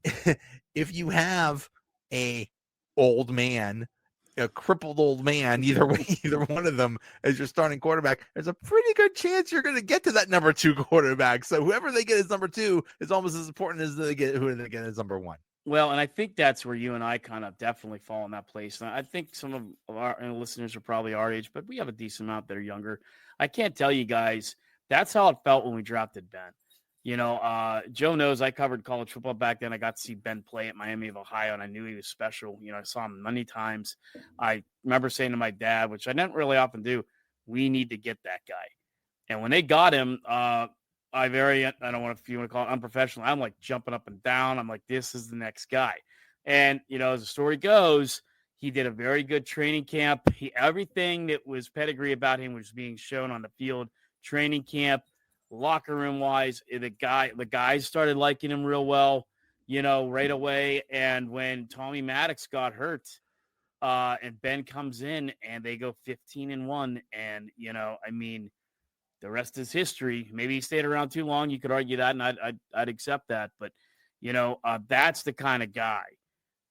if you have a old man, a crippled old man, either way, either one of them as your starting quarterback, there's a pretty good chance you're going to get to that number 2 quarterback. So whoever they get as number 2 is almost as important as they get who they get as number 1.
Well, and I think that's where you and I kind of definitely fall in that place. And I think some of our listeners are probably our age, but we have a decent amount that are younger. I can't tell you guys, that's how it felt when we drafted Ben. You know, Joe knows I covered college football back then. I got to see Ben play at Miami of Ohio, and I knew he was special. You know, I saw him many times. I remember saying to my dad, which I didn't really often do, we need to get that guy. And when they got him, I don't want to, if you want to call it unprofessional, I'm like jumping up and down. I'm like, this is the next guy. And, you know, as the story goes, he did a very good training camp. Everything that was pedigree about him was being shown on the field. Training camp, locker room wise, the guys started liking him real well, you know, right away. And when Tommy Maddox got hurt, and Ben comes in and they go 15-1, and, you know, I mean, the rest is history. Maybe he stayed around too long. You could argue that, and I'd accept that. But, you know, that's the kind of guy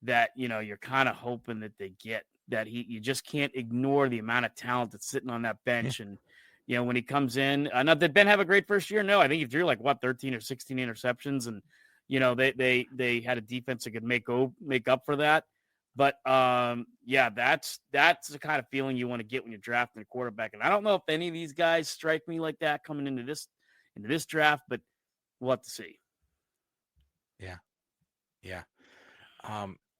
that, you know, you're kind of hoping that they get, that you just can't ignore the amount of talent that's sitting on that bench. And, you know, when he comes in, not that Ben have a great first year. No, I think he threw like 13 or 16 interceptions, and, you know, they had a defense that could make up for that. But yeah, that's the kind of feeling you want to get when you're drafting a quarterback. And I don't know if any of these guys strike me like that coming into this draft, but we'll have to see.
Yeah.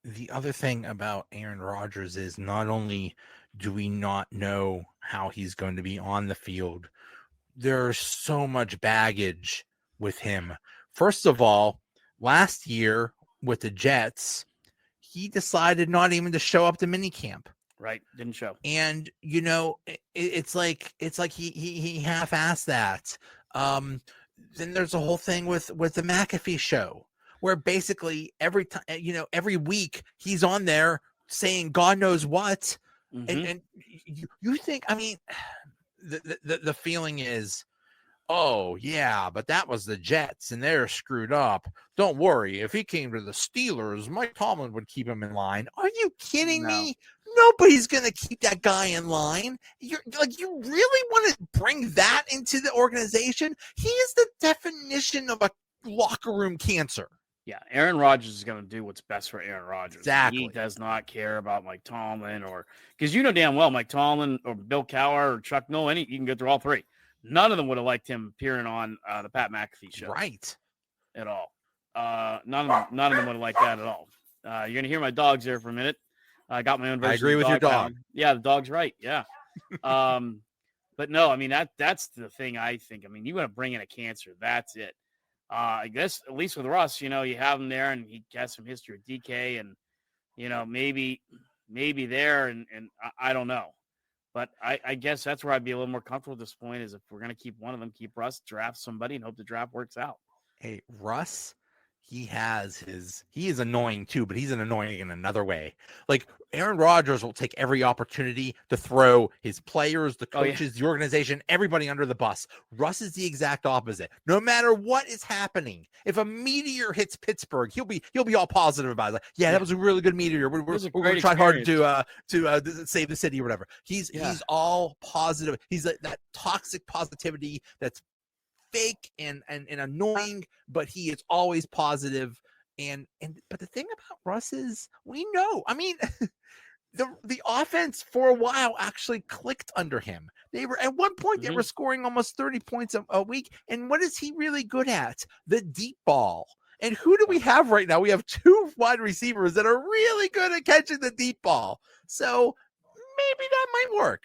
The other thing about Aaron Rodgers is not only do we not know how he's going to be on the field, there's so much baggage with him. First of all, last year with the Jets, he decided not even to show up to minicamp.
Right. Didn't show.
And, you know, it's like he half-assed that. Then there's a whole thing with the McAfee show where basically every time, you know, every week he's on there saying God knows what. Mm-hmm. And you think, I mean, the feeling is, oh, yeah, but that was the Jets, and they're screwed up. Don't worry. If he came to the Steelers, Mike Tomlin would keep him in line. Are you kidding me? Nobody's going to keep that guy in line. You really want to bring that into the organization? He is the definition of a locker room cancer.
Yeah, Aaron Rodgers is going to do what's best for Aaron Rodgers.
Exactly.
He does not care about Mike Tomlin, or because you know damn well Mike Tomlin or Bill Cowher or Chuck Noll, you can go through all three. None of them would have liked him appearing on the Pat McAfee show.
Right.
At all. None of them would have liked that at all. You're going to hear my dogs there for a minute. I got my own version.
I agree with your dog.
Yeah, the dog's right. Yeah. But no, I mean, that's the thing I think. I mean, you want to bring in a cancer. That's it. I guess at least with Russ, you know, you have him there and he has some history with DK and, you know, maybe there and I don't know. But I guess that's where I'd be a little more comfortable at this point is if we're going to keep one of them, keep Russ, draft somebody and hope the draft works out.
Hey, Russ, he is annoying too, but he's an annoying in another way. Like Aaron Rodgers will take every opportunity to throw his players, the coaches, the organization, everybody under the bus. Russ is the exact opposite. No matter what is happening, if a meteor hits Pittsburgh, he'll be all positive about it. Like, that was a really good meteor. We're going to try hard to save the city or whatever. He's all positive. He's that toxic positivity that's fake and annoying, but he is always positive. But the thing about Russ is we know, I mean, the offense for a while actually clicked under him. They were at one point they were scoring almost 30 points a week. And what is he really good at? The deep ball. And who do we have right now? We have two wide receivers that are really good at catching the deep ball. So maybe that might work.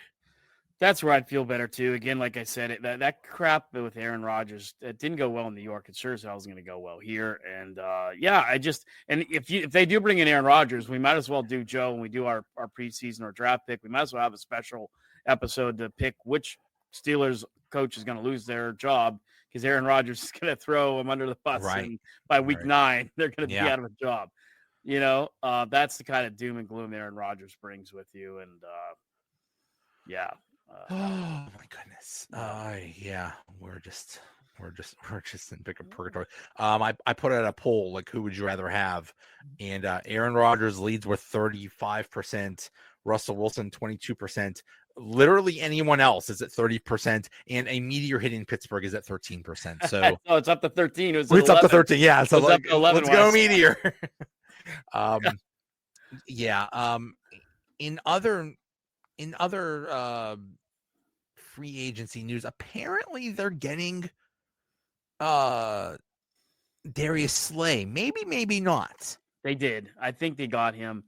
That's where I'd feel better too. Again, like I said, that crap with Aaron Rodgers, it didn't go well in New York. It sure as hell is going to go well here. And if they do bring in Aaron Rodgers, we might as well do, Joe, when we do our preseason or draft pick, we might as well have a special episode to pick which Steelers coach is going to lose their job because Aaron Rodgers is going to throw them under the bus.
Right.
And by week 9, they're going to be
Yeah.
out of a job. That's the kind of doom and gloom Aaron Rodgers brings with you. And
Oh my goodness. Yeah, we're just in bigger purgatory. I put out a poll, like, who would you rather have? And Aaron Rodgers leads with 35%, Russell Wilson 22%. Literally anyone else is at 30%, and a meteor hitting Pittsburgh is at 13%. So
oh, it's up to 13.
it's up to 13. Yeah, so
up to 11
let's go
last
meteor. Yeah. In other free agency news, apparently they're getting Darius Slay. Maybe not.
They did. I think they got him.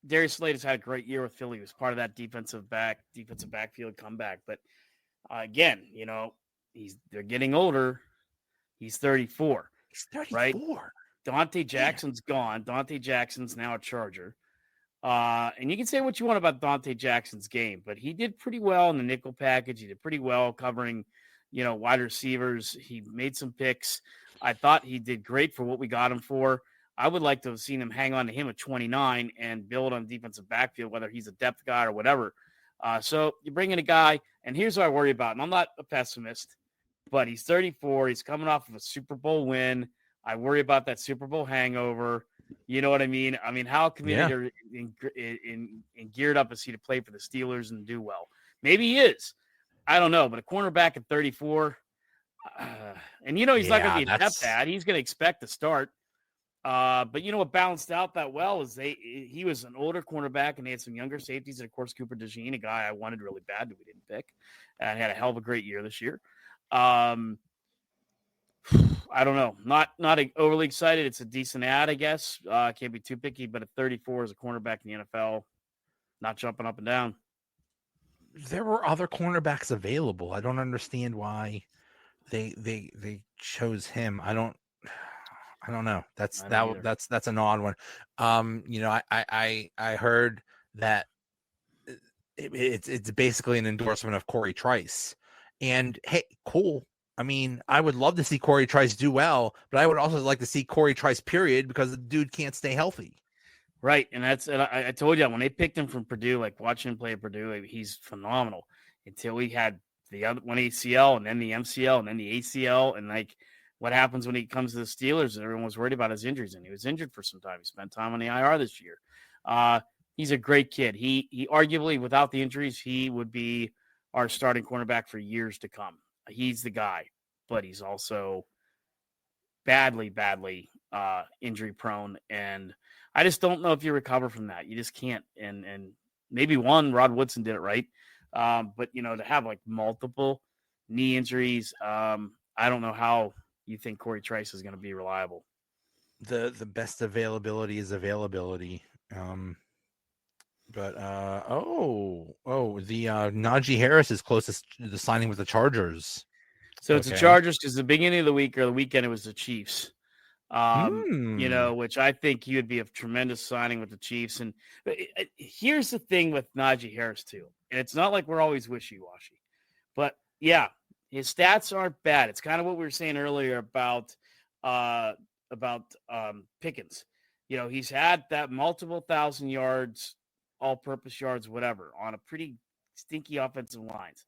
Darius Slade has had a great year with Philly. He was part of that defensive backfield comeback. But again, they're getting older. He's 34.
He's 34.
Right? Dante Jackson's gone. Dante Jackson's now a Charger. And you can say what you want about Dante Jackson's game, but he did pretty well in the nickel package. He did pretty well covering, wide receivers. He made some picks. I thought he did great for what we got him for. I would like to have seen him hang on to him at 29 and build on defensive backfield, whether he's a depth guy or whatever. So you bring in a guy, and here's what I worry about. And I'm not a pessimist, but he's 34. He's coming off of a Super Bowl win. I worry about that Super Bowl hangover. You know what I mean? I mean, how committed and geared up is he to play for the Steelers and do well? Maybe he is. I don't know. But a cornerback at 34, and he's not going to be a depth ad. He's going to expect to start. But what balanced out that well is he was an older cornerback, and they had some younger safeties, and of course Cooper DeJean, a guy I wanted really bad that we didn't pick, and had a hell of a great year this year. I don't know. Not overly excited. It's a decent ad, I guess. Can't be too picky, but at 34 as a cornerback in the NFL, not jumping up and down.
There were other cornerbacks available. I don't understand why they chose him. I don't know. That's an odd one. I heard that it's basically an endorsement of Corey Trice, and hey, cool. I mean, I would love to see Corey Trice do well, but I would also like to see Corey Trice, period, because the dude can't stay healthy.
Right. And I told you, when they picked him from Purdue, like watching him play at Purdue, he's phenomenal until he had the other one ACL and then the MCL and then the ACL. And like what happens when he comes to the Steelers, everyone was worried about his injuries, and he was injured for some time. He spent time on the IR this year. He's a great kid. He arguably, without the injuries, he would be our starting cornerback for years to come. He's the guy, but he's also badly injury prone. And I just don't know if you recover from that. You just can't. And maybe Rod Woodson did it right. But to have like multiple knee injuries, I don't know how you think Corey Trice is going to be reliable.
The best availability is availability. But the Najee Harris is closest to the signing with the Chargers.
So it's the Chargers because the beginning of the week or the weekend it was the Chiefs. Which I think he would be a tremendous signing with the Chiefs. And here's the thing with Najee Harris too, and it's not like we're always wishy-washy, but yeah, his stats aren't bad. It's kind of what we were saying earlier about Pickens. He's had that multiple 1,000 yards, all-purpose yards, whatever, on a pretty stinky offensive lines.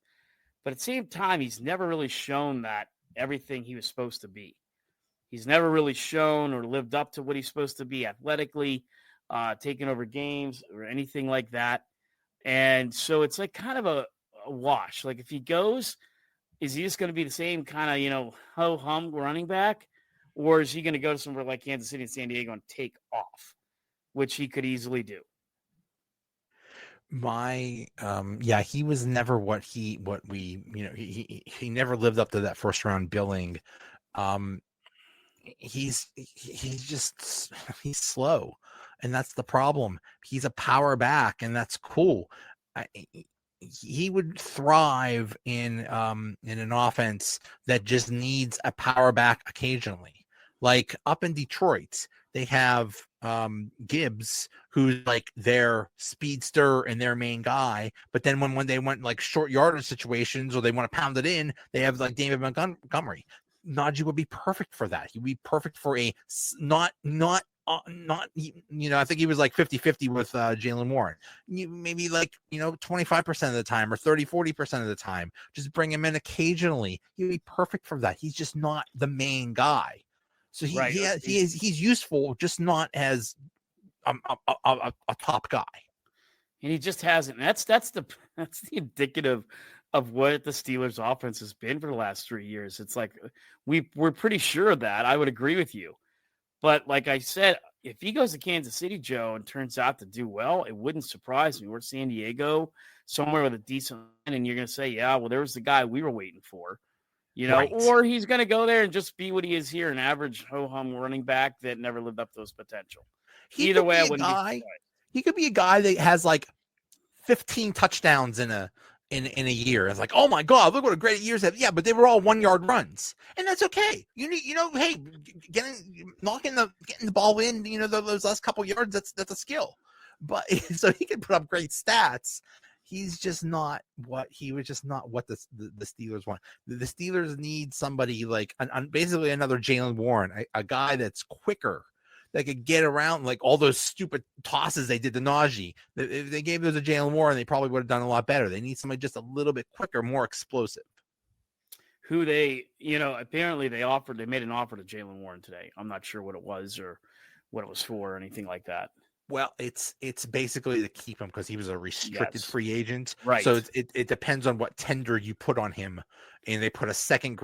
But at the same time, he's never really shown that everything he was supposed to be. He's never really shown or lived up to what he's supposed to be athletically, taking over games or anything like that. And so it's like kind of a wash. Like if he goes, is he just going to be the same kind of, ho-hum running back? Or is he going to go to somewhere like Kansas City and San Diego and take off, which he could easily do?
He was never he never lived up to that first round billing. He's slow, and that's the problem. He's a power back, and that's cool. He would thrive in an offense that just needs a power back occasionally. Like up in Detroit, they have Gibbs, who's like their speedster and their main guy. But then when they want like short yardage situations or they want to pound it in, they have like David Montgomery. Najee would be perfect for that. He'd be perfect for a not I think he was like 50-50 with Jalen Warren. Maybe like 25% of the time or 30-40% of the time. Just bring him in occasionally. He'd be perfect for that. He's just not the main guy. So he's useful, just not as a top guy.
And he just hasn't. That's the indicative of what the Steelers' offense has been for the last 3 years. It's like we're pretty sure of that. I would agree with you. But like I said, if he goes to Kansas City, Joe, and turns out to do well, it wouldn't surprise me. We're San Diego, somewhere with a decent line, and you're going to say, yeah, well, there was the guy we were waiting for.
Right.
Or he's going to go there and just be what he is here, an average ho-hum running back that never lived up to his potential. Either way, I wouldn't be surprised.
He could be a guy that has like 15 touchdowns in a year. It's like, oh my God, look what a great year's have. Yeah, but they were all 1-yard runs, and that's okay. Hey, getting the ball in, those last couple yards, that's a skill. But so he can put up great stats. He's just not what the Steelers want. The Steelers need somebody like basically another Jalen Warren, a guy that's quicker, that could get around like all those stupid tosses they did to Najee. If they gave those to Jalen Warren, they probably would have done a lot better. They need somebody just a little bit quicker, more explosive.
Who apparently they made an offer to Jalen Warren today. I'm not sure what it was or what it was for or anything like that.
Well, it's basically to keep him because he was a restricted free agent.
Right.
So it depends on what tender you put on him. And they put a second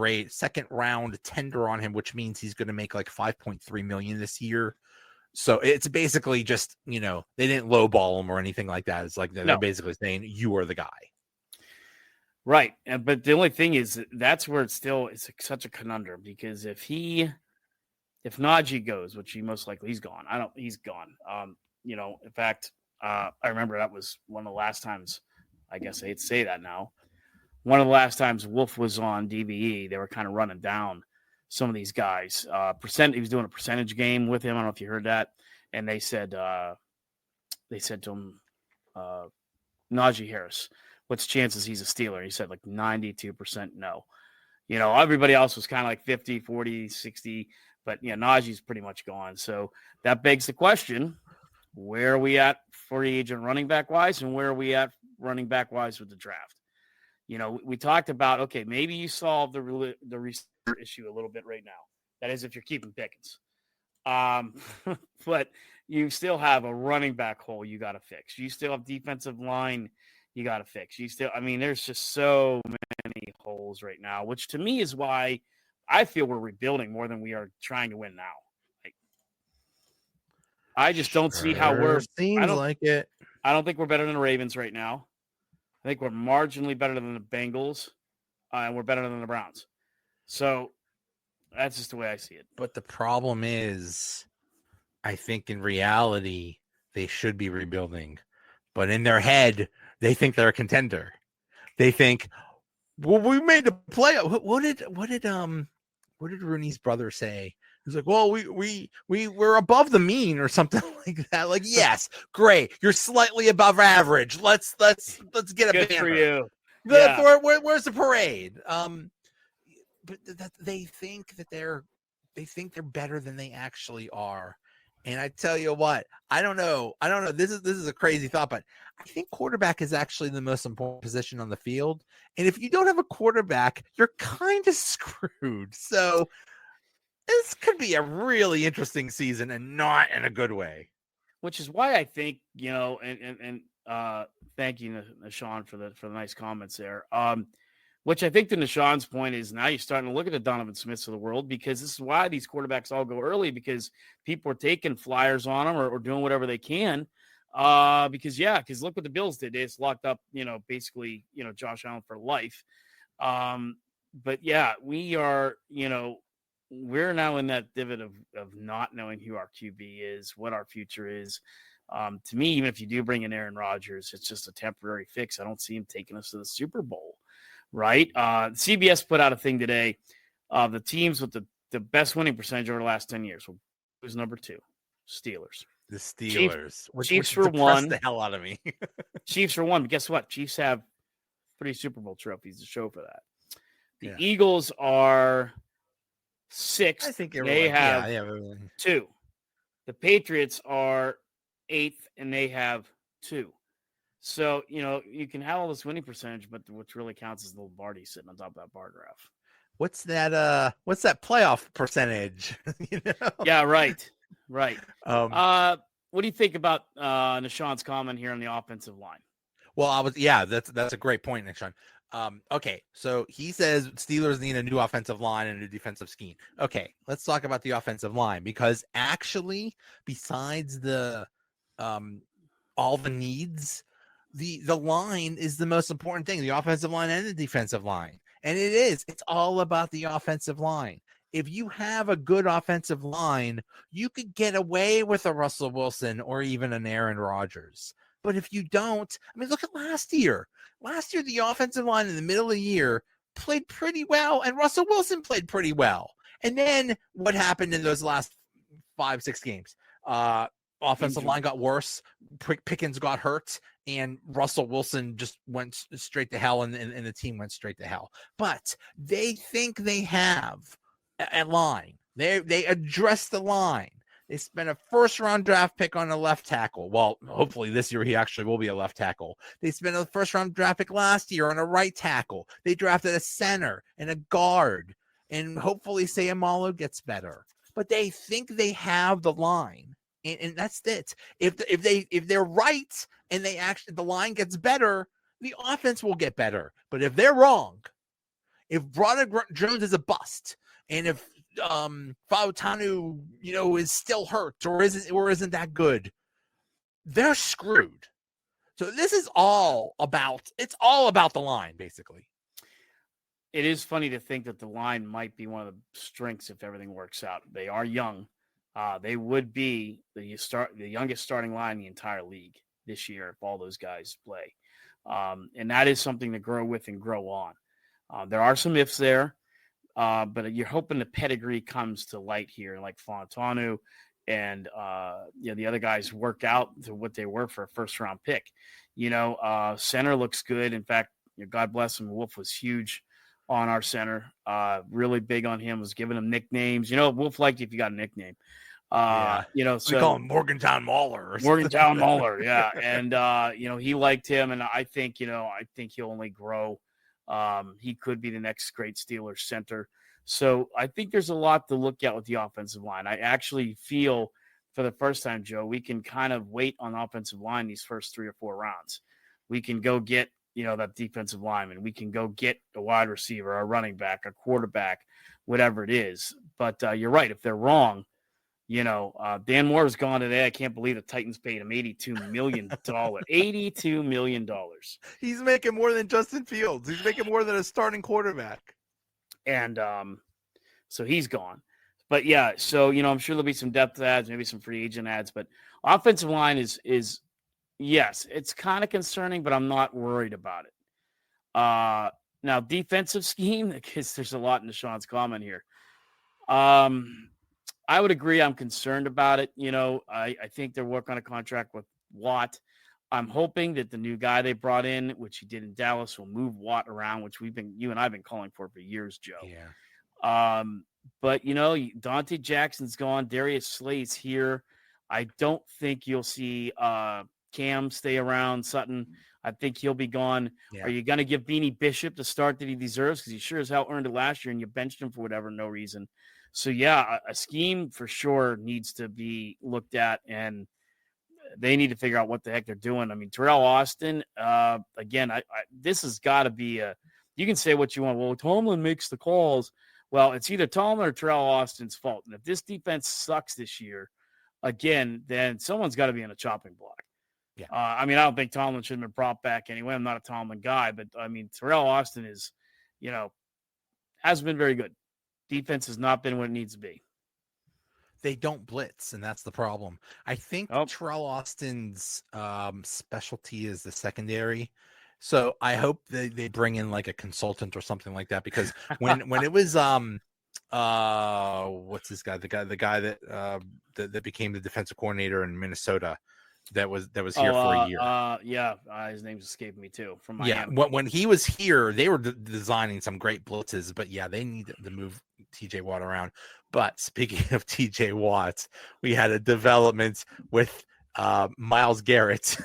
round tender on him, which means he's going to make like $5.3 million this year. So it's basically just, they didn't lowball him or anything like that. It's like they're basically saying you are the guy.
Right. But the only thing is that's where it's such a conundrum, because if Najee goes, which he most likely he's gone. He's gone. In fact, I remember that was one of the last times, I guess I hate to say that now, one of the last times Wolf was on DBE, they were kind of running down some of these guys. He was doing a percentage game with him. I don't know if you heard that. And they said to him, Najee Harris, what's the chances he's a Steeler? He said like 92% no. Everybody else was kind of like 50, 40, 60, but Najee's pretty much gone. So that begs the question, where are we at free agent running back wise, and where are we at running back wise with the draft? We talked about, okay, maybe you solve the receiver issue a little bit right now. That is if you're keeping Pickens. But you still have a running back hole you got to fix. You still have defensive line you got to fix. There's just so many holes right now, which to me is why I feel we're rebuilding more than we are trying to win now. I just don't see how we're.
Seems like it.
I don't think we're better than the Ravens right now. I think we're marginally better than the Bengals, and we're better than the Browns. So that's just the way I see it.
But the problem is, I think in reality, they should be rebuilding. But in their head, they think they're a contender. They think, well, we made the play. What did Rooney's brother say? He's like, well, we're above the mean or something like that. Like, yes, great. You're slightly above average. Let's get a
Good
banner
for you.
Where's the parade? But they think they're better than they actually are. And I tell you what, I don't know. This is a crazy thought, but I think quarterback is actually the most important position on the field. And if you don't have a quarterback, you're kind of screwed. So this could be a really interesting season, and not in a good way.
Which is why I think, and thank you, Nashawn, for the nice comments there. Which I think to Nashawn's point is now you're starting to look at the Donovan Smiths of the world, because this is why these quarterbacks all go early, because people are taking flyers on them or doing whatever they can. Because look what the Bills did. They just locked up, basically, Josh Allen for life. But yeah, we are, we're now in that divot of not knowing who our QB is, what our future is. To me, even if you do bring in Aaron Rodgers, it's just a temporary fix. I don't see him taking us to the Super Bowl, right? CBS put out a thing today. The teams with the best winning percentage over the last 10 years. Who's number 2? Steelers.
The Steelers,
Chiefs
which
for
depressed
one.
the hell out of me.
Chiefs for one. But guess what? Chiefs have 3 Super Bowl trophies to show for that. The
Yeah.
Eagles are 6th.
I think
they have
yeah.
2. The Patriots are 8th, and they have 2. So, you can have all this winning percentage, but what really counts is the little Barty sitting on top of that bar graph.
What's that playoff percentage?
Yeah, right. Right.
Um,
What do you think about Nishan's comment here on the offensive line?
well, that's a great point, Nick Sean. Okay, so he says Steelers need a new offensive line and a new defensive scheme. Okay, let's talk about the offensive line, because actually, besides the all the needs, the line is the most important thing, the offensive line and the defensive line. And it's all about the offensive line. If you have a good offensive line, you could get away with a Russell Wilson or even an Aaron Rodgers. But if you don't, I mean, look at last year. Last year, the offensive line in the middle of the year played pretty well, and Russell Wilson played pretty well. And then what happened in those last 5-6 games? Offensive line got worse. Pickens got hurt, and Russell Wilson just went straight to hell, and the team went straight to hell. But they think they have a line. They address the line. They spent a first-round draft pick on a left tackle. Well, hopefully this year he actually will be a left tackle. They spent a first-round draft pick last year on a right tackle. They drafted a center and a guard, and hopefully Sayamalo gets better. But they think they have the line, and that's it. If they're right and the line gets better, the offense will get better. But if they're wrong, if Broderick Jones is a bust, and if Fautanu, is still hurt or isn't that good, they're screwed. So this is all about the line, basically.
It is funny to think that the line might be one of the strengths if everything works out. They are young. They would be the youngest starting line in the entire league this year if all those guys play. And that is something to grow with and grow on. There are some ifs there. But you're hoping the pedigree comes to light here, like Fontanu and the other guys work out to what they were for a first-round pick. Center looks good. In fact, God bless him, Wolf was huge on our center. Really big on him, was giving him nicknames. Wolf liked you if you got a nickname. So
we call him Morgantown Mauler.
Morgantown Mauler, yeah. And he liked him, and I think he'll only grow. He could be the next great Steelers center. So I think there's a lot to look at with the offensive line. I actually feel for the first time, Joe, we can kind of wait on the offensive line these first 3 or 4 rounds. We can go get, that defensive lineman. We can go get a wide receiver, a running back, a quarterback, whatever it is. But you're right. If they're wrong, Dan Moore is gone today. I can't believe the Titans paid him $82 million. $82 million.
He's making more than Justin Fields. He's making more than a starting quarterback.
And so he's gone. But yeah, so I'm sure there'll be some depth ads, maybe some free agent ads. But offensive line is yes, it's kind of concerning, but I'm not worried about it. Now defensive scheme, because there's a lot in Sean's comment here. I would agree. I'm concerned about it. I think they're working on a contract with Watt. I'm hoping that the new guy they brought in, which he did in Dallas, will move Watt around, which you and I have been calling for years, Joe.
Yeah.
But Dante Jackson's gone. Darius Slay's here. I don't think you'll see Cam stay around. Sutton, I think he'll be gone. Yeah. Are you going to give Beanie Bishop the start that he deserves? Because he sure as hell earned it last year, and you benched him for whatever, no reason. So, yeah, a scheme for sure needs to be looked at, and they need to figure out what the heck they're doing. I mean, Terrell Austin, again, this has got to be you can say what you want. Well, Tomlin makes the calls. Well, it's either Tomlin or Terrell Austin's fault. And if this defense sucks this year, again, then someone's got to be on a chopping block.
Yeah.
I don't think Tomlin should have been brought back anyway. I'm not a Tomlin guy, but, Terrell Austin is, hasn't been very good. Defense has not been what it needs to be.
They don't blitz, and that's the problem. I think Terrell Austin's specialty is the secondary. So I hope they bring in like a consultant or something like that, because when it was What's this guy? The guy that became the defensive coordinator in Minnesota. That was here for a year.
His name's escaping me too. From Miami.
Yeah, when he was here, they were designing some great blitzes, but yeah, they need to move TJ Watt around. But speaking of TJ Watt, we had a development with Myles Garrett.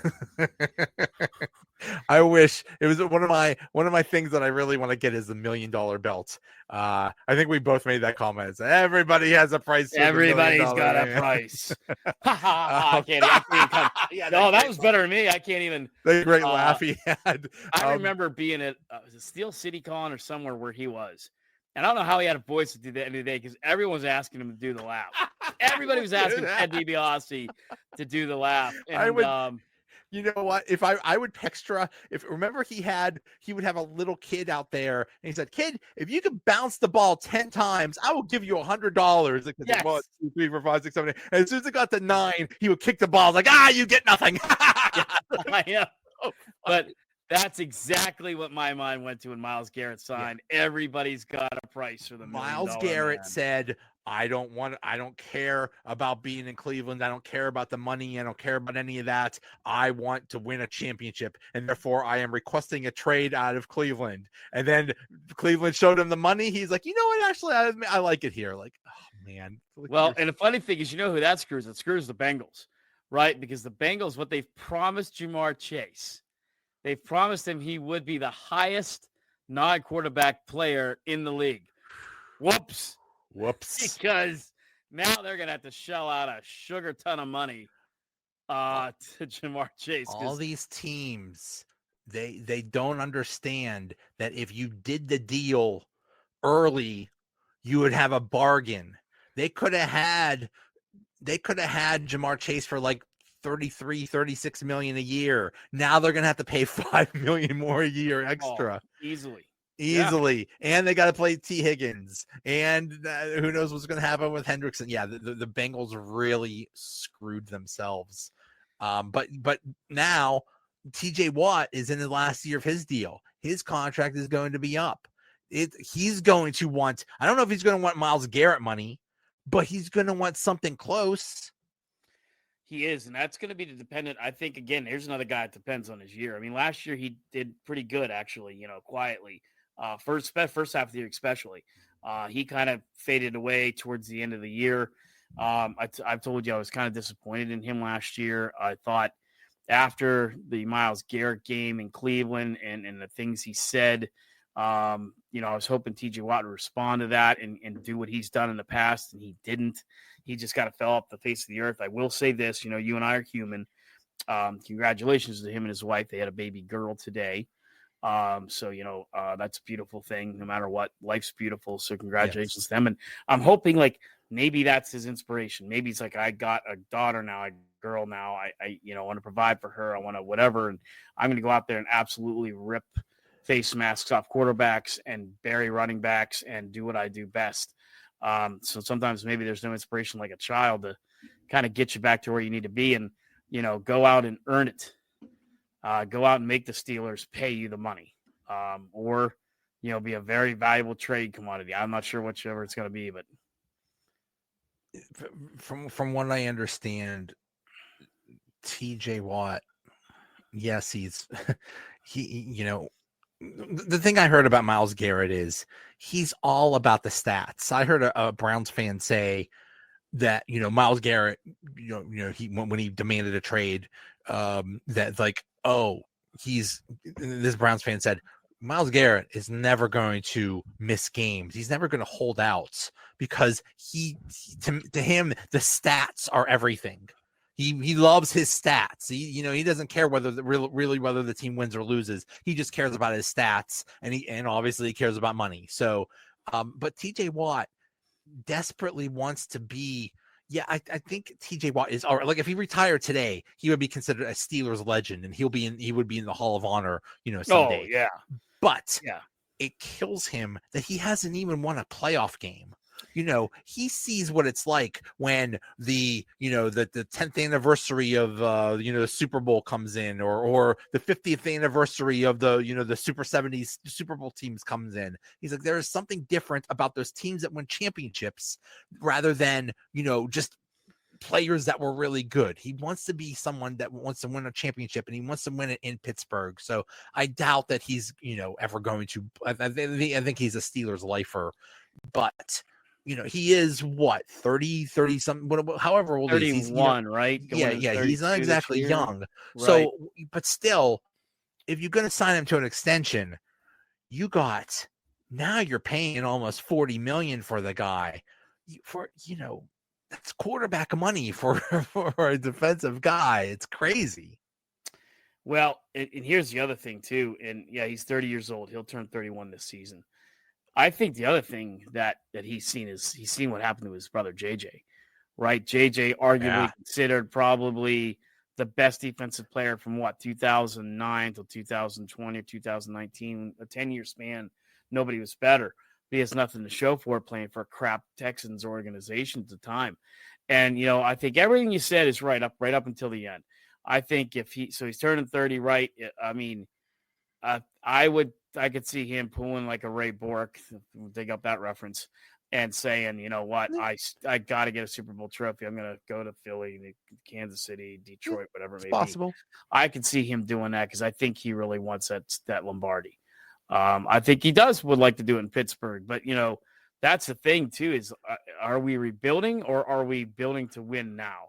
I wish it was one of my things that I really want to get is the $1 million belt. I think we both made that comment. Everybody has a price.
Everybody's got a price. I can't come. No, that was better than me. I can't even.
The great laugh he had.
I remember being at Steel City Con or somewhere where he was. And I don't know how he had a voice to do that any day because everyone was asking him to do the laugh. Everybody was asking Ted DiBiase to do the laugh. And
I would. You know what? If I would extra, remember he would have a little kid out there and he said, "Kid, if you could bounce the ball 10 times, I will give you $100."
Yes.
1, 2, 3, 4, 5, 6, 7, 8. And as soon as it got to 9, he would kick the ball like, you get nothing.
Yeah. But that's exactly what my mind went to when Myles Garrett signed. Yeah. Everybody's got a price for the $1 million.
Myles Garrett said, I don't care about being in Cleveland. I don't care about the money. I don't care about any of that. I want to win a championship. And therefore I am requesting a trade out of Cleveland. And then Cleveland showed him the money. He's like, you know what? Actually, I like it here. Like, oh man.
Well, and the funny thing is, you know who that screws? It screws the Bengals, right? Because the Bengals, what they've promised Jamar Chase, they've promised him he would be the highest non-quarterback player in the league. Whoops. Because now they're going to have to shell out a sugar ton of money to Jamar Chase.
All these teams, they don't understand that if you did the deal early, you would have a bargain. They could have had Jamar Chase for like 33-36 million a year. Now they're going to have to pay $5 million more a year extra.
Easily.
Yeah. And they got to play T. Higgins, and who knows what's going to happen with Hendrickson. Yeah, the Bengals really screwed themselves. But now TJ Watt is in the last year of his deal. His contract is going to be up. He's going to want, I don't know if he's going to want Myles Garrett money, but he's going to want something close.
He is, and that's going to be dependent. I think, again, here's another guy that depends on his year. I mean, last year he did pretty good, actually, quietly. First half of the year especially. He kind of faded away towards the end of the year. I've told you I was kind of disappointed in him last year. I thought after the Myles Garrett game in Cleveland and the things he said, I was hoping TJ Watt would respond to that and do what he's done in the past, and he didn't. He just kind of fell off the face of the earth. I will say this, you and I are human. Congratulations to him and his wife. They had a baby girl today. That's a beautiful thing. No matter what, life's beautiful. So congratulations to them. And I'm hoping maybe that's his inspiration. Maybe it's like, I got a daughter now, a girl now. I want to provide for her. I want to whatever. And I'm going to go out there and absolutely rip face masks off quarterbacks and bury running backs and do what I do best. So sometimes maybe there's no inspiration like a child to kind of get you back to where you need to be and, go out and earn it. Go out and make the Steelers pay you the money, or, be a very valuable trade commodity. I'm not sure whichever it's going to be, but
from what I understand, TJ Watt, yes, the thing I heard about Myles Garrett is he's all about the stats. I heard a Browns fan say that, Myles Garrett, when he demanded a trade, that this Browns fan said, Myles Garrett is never going to miss games. He's never going to hold out because to him, the stats are everything. He loves his stats. He doesn't care whether the team wins or loses. He just cares about his stats, and obviously he cares about money. So, but TJ Watt desperately wants to be. Yeah, I think TJ Watt is all right. Like if he retired today, he would be considered a Steelers legend, and he would be in the Hall of Honor, someday.
Oh yeah,
but it kills him that he hasn't even won a playoff game. he sees what it's like when the 10th anniversary of the Super Bowl comes in, or the 50th anniversary of the Super 70s Super Bowl teams comes in. He's like, there is something different about those teams that win championships rather than just players that were really good. He wants to be someone that wants to win a championship, and he wants to win it in Pittsburgh. So I doubt that he's ever going to. I think he's a Steelers lifer, but he is what 30 something, however old
31,
he's
right?
He's not exactly young.
Right.
So, but still, if you're going to sign him to an extension, now you're paying almost $40 million for the guy. That's quarterback money for a defensive guy. It's crazy.
Well, and here's the other thing too. And yeah, he's 30 years old. He'll turn 31 this season. I think the other thing that he's seen what happened to his brother JJ, right? JJ arguably considered probably the best defensive player from 2009 till 2020 or 2019, a 10-year span. Nobody was better. He has nothing to show for it, playing for a crap Texans organization at the time. And, I think everything you said is right up until the end. I think he's turning 30, right? I mean, I could see him pulling like a Ray Bork, dig up that reference, and saying, you know what, I got to get a Super Bowl trophy. I'm going to go to Philly, Kansas City, Detroit, whatever it may
possible.
be. I can see him doing that because I think he really wants that Lombardi. I think he would like to do it in Pittsburgh, but that's the thing too, is are we rebuilding or are we building to win now?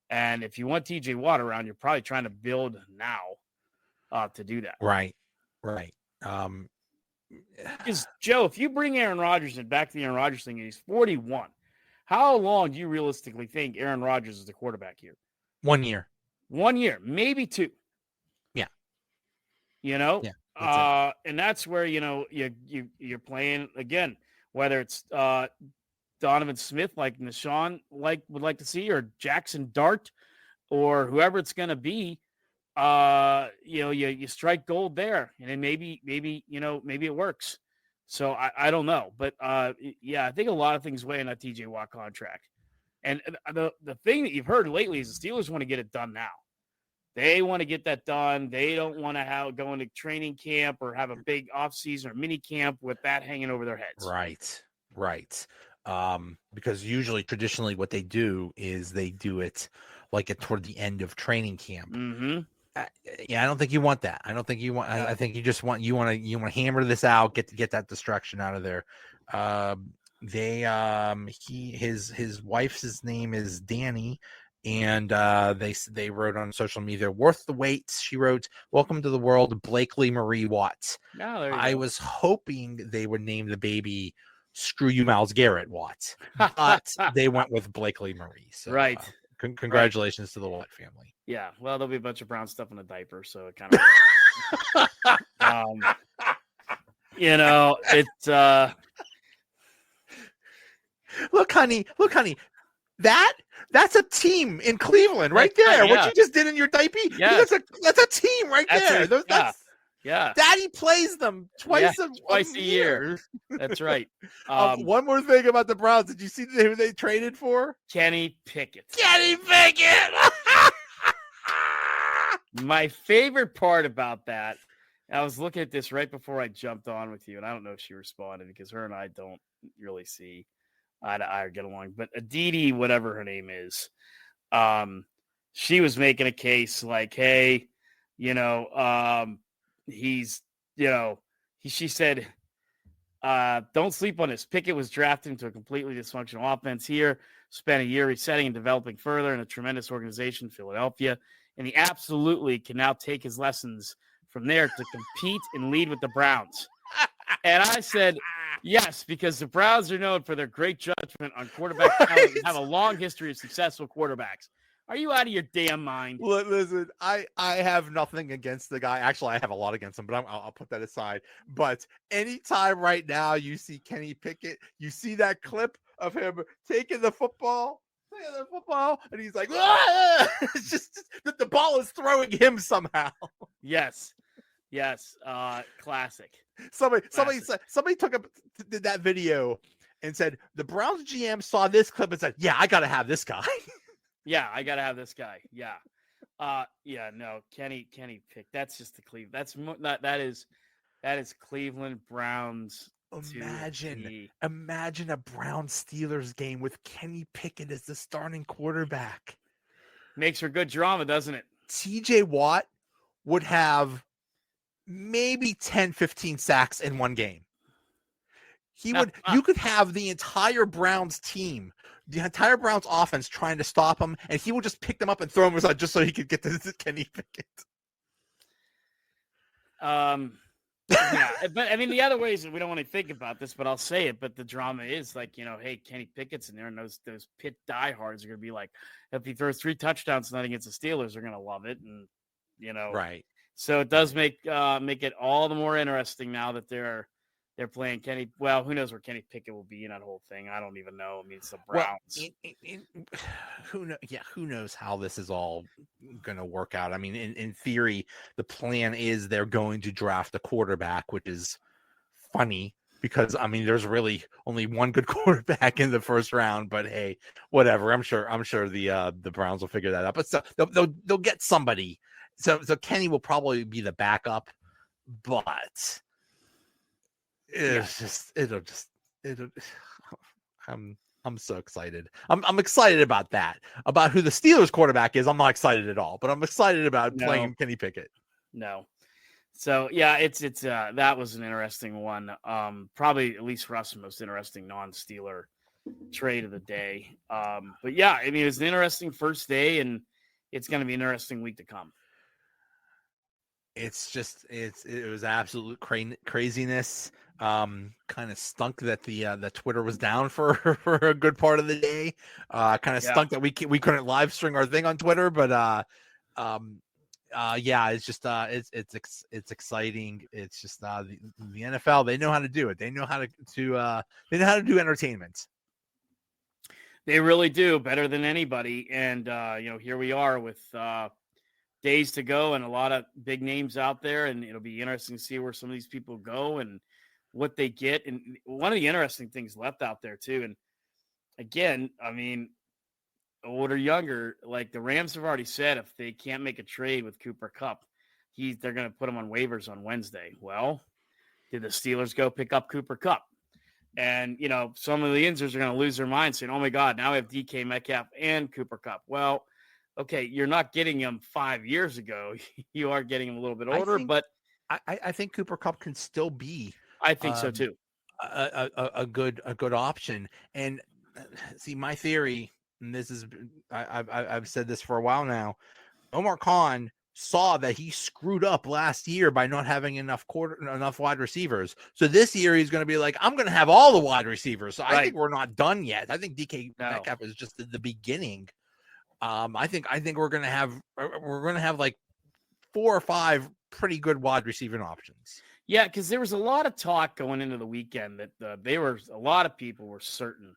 And if you want TJ Watt around, you're probably trying to build now to do that.
Right.
Because Joe, if you bring Aaron Rodgers and back to the Aaron Rodgers thing, and he's 41, how long do you realistically think Aaron Rodgers is the quarterback here?
1 year.
1 year, maybe 2.
Yeah.
Yeah. And that's where you're playing again, whether it's Donovan Smith like Nashawn would like to see, or Jackson Dart, or whoever it's going to be. You strike gold there, and then maybe it works. So I don't know, but I think a lot of things weigh in that TJ Watt contract. And the thing that you've heard lately is the Steelers want to get it done now. They want to get that done. They don't want to go into training camp or have a big offseason or mini camp with that hanging over their heads.
Right. Because traditionally what they do is they do it toward the end of training camp.
Mm-hmm.
I don't think you want that. I don't think you want. I think you want to hammer this out, get that destruction out of there. His wife's name is Danny. And they wrote on social media, worth the wait. She wrote, "Welcome to the world, Blakely Marie Watts." I was hoping they would name the baby "Screw You, Myles Garrett" Watts, but they went with Blakely Marie. So,
right.
Congratulations to the Watt family.
Yeah. Well, there'll be a bunch of brown stuff in a diaper, so it kind of, it's.
Look, honey. That's a team in Cleveland right there.
Yeah.
What you just did in your diaper, that's a team right there.
Yeah.
Daddy plays them twice a year.
That's right.
One more thing about the Browns. Did you see who they traded for?
Kenny Pickett. My favorite part about that, I was looking at this right before I jumped on with you, and I don't know if she responded because her and I don't really see eye to eye or get along. But Aditi, whatever her name is, she was making a case like, hey, she said, don't sleep on this. Pickett was drafted into a completely dysfunctional offense here, spent a year resetting and developing further in a tremendous organization, Philadelphia, and he absolutely can now take his lessons from there to compete and lead with the Browns. And I said, yes, because the Browns are known for their great judgment on quarterback talent and have a long history of successful quarterbacks. Are you out of your damn mind?
Listen, I have nothing against the guy. Actually, I have a lot against him, but I'll put that aside. But anytime right now you see Kenny Pickett, you see that clip of him taking the football, and he's like, ah! It's just that the ball is throwing him somehow.
Yes. Classic.
Somebody took did that video, and said the Browns GM saw this clip and said, "Yeah, I got to have this guy."
Yeah, I gotta have this guy. Yeah. Yeah, no, Kenny Pickett. That's just the Cleveland. That is Cleveland Browns.
Imagine a Browns Steelers game with Kenny Pickett as the starting quarterback.
Makes for good drama, doesn't it?
TJ Watt would have maybe 10, 15 sacks in one game. You could have the entire Browns team, the entire Browns offense trying to stop him, and he would just pick them up and throw them aside just so he could get to Kenny Pickett.
Yeah, but I mean, the other ways we don't want to think about this, but I'll say it. But the drama is like, hey, Kenny Pickett's in there, and those Pitt diehards are going to be like, if he throws 3 touchdowns tonight against the Steelers, they're going to love it, and
right.
So it does make it all the more interesting now that they're playing Kenny. Well, who knows where Kenny Pickett will be in that whole thing? I don't even know. I mean, it's the Browns.
Well, who knows how this is all going to work out? I mean, in theory, the plan is they're going to draft a quarterback, which is funny because I mean, there's really only one good quarterback in the first round. But hey, whatever. I'm sure the Browns will figure that out. But so they'll get somebody. So Kenny will probably be the backup, but. I'm so excited. I'm excited about that. About who the Steelers quarterback is. I'm not excited at all, but I'm excited about playing Kenny Pickett.
No. So yeah, it's that was an interesting one. Probably at least for us, the most interesting non-Steeler trade of the day. But yeah, I mean, it was an interesting first day, and it's going to be an interesting week to come.
It was absolute craziness. Kind of stunk that the Twitter was down for a good part of the day. Kind of stunk that we couldn't live stream our thing on Twitter, but it's just it's exciting. It's just the NFL, they know how to do it. They know how to do entertainment.
They really do, better than anybody. And here we are with days to go and a lot of big names out there, and it'll be interesting to see where some of these people go and what they get. And one of the interesting things left out there too, and again, I mean, old or younger, like the Rams have already said, if they can't make a trade with Cooper Kupp, they're going to put him on waivers on Wednesday. Well, did the Steelers go pick up Cooper Kupp? And, some of the Inzers are going to lose their mind saying, oh my God, now we have DK Metcalf and Cooper Kupp. Well, okay, you're not getting him 5 years ago. You are getting him a little bit older, but
I think Cooper Kupp can still be.
I think so too.
A good option. And see, my theory, and this is I've said this for a while now. Omar Khan saw that he screwed up last year by not having enough wide receivers. So this year he's going to be like, I'm going to have all the wide receivers. So I think we're not done yet. I think DK Metcalf is just at the beginning. I think we're gonna have like 4 or 5 pretty good wide receiving options.
Yeah, because there was a lot of talk going into the weekend that a lot of people were certain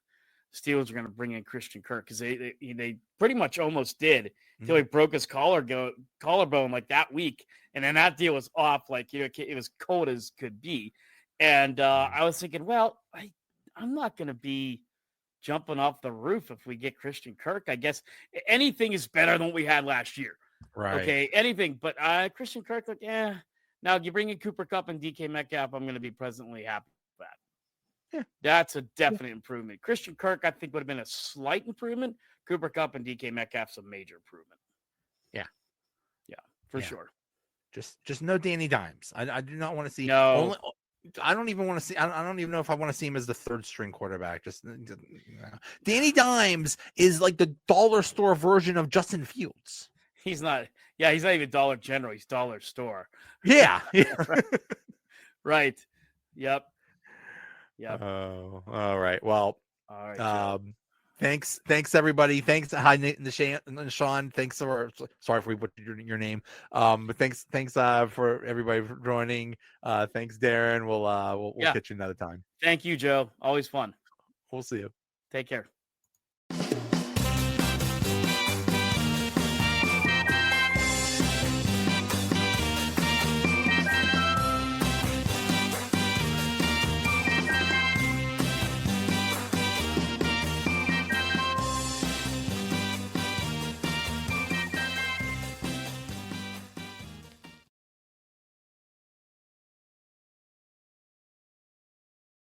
Steelers were going to bring in Christian Kirk because they pretty much almost did until he broke his collarbone like that week, and then that deal was off like it was cold as could be, and I was thinking, well, I'm not going to be jumping off the roof if we get Christian Kirk. I guess anything is better than what we had last year.
Right.
Okay, anything. But Christian Kirk, now you bring in Cooper Kupp and DK Metcalf, I'm going to be presently happy with that. Yeah. That's a definite improvement. Christian Kirk, I think, would have been a slight improvement. Cooper Kupp and DK Metcalf's a major improvement.
Yeah.
Yeah, for sure.
Just no Danny Dimes. I do not want to see.
No.
I don't even want to see. I don't even know if I want to see him as the 3rd string quarterback. Danny Dimes is like the dollar store version of Justin Fields.
He's not. Yeah, he's not even Dollar General. He's Dollar Store.
Yeah.
Right. Yep.
Oh, all right. Well,
all right.
Thanks everybody. Thanks. Hi, Nate and Sean. Thanks sorry if we butchered your name. But thanks for everybody for joining. Thanks, Darren. We'll catch you another time.
Thank you, Joe. Always fun.
We'll see you.
Take care.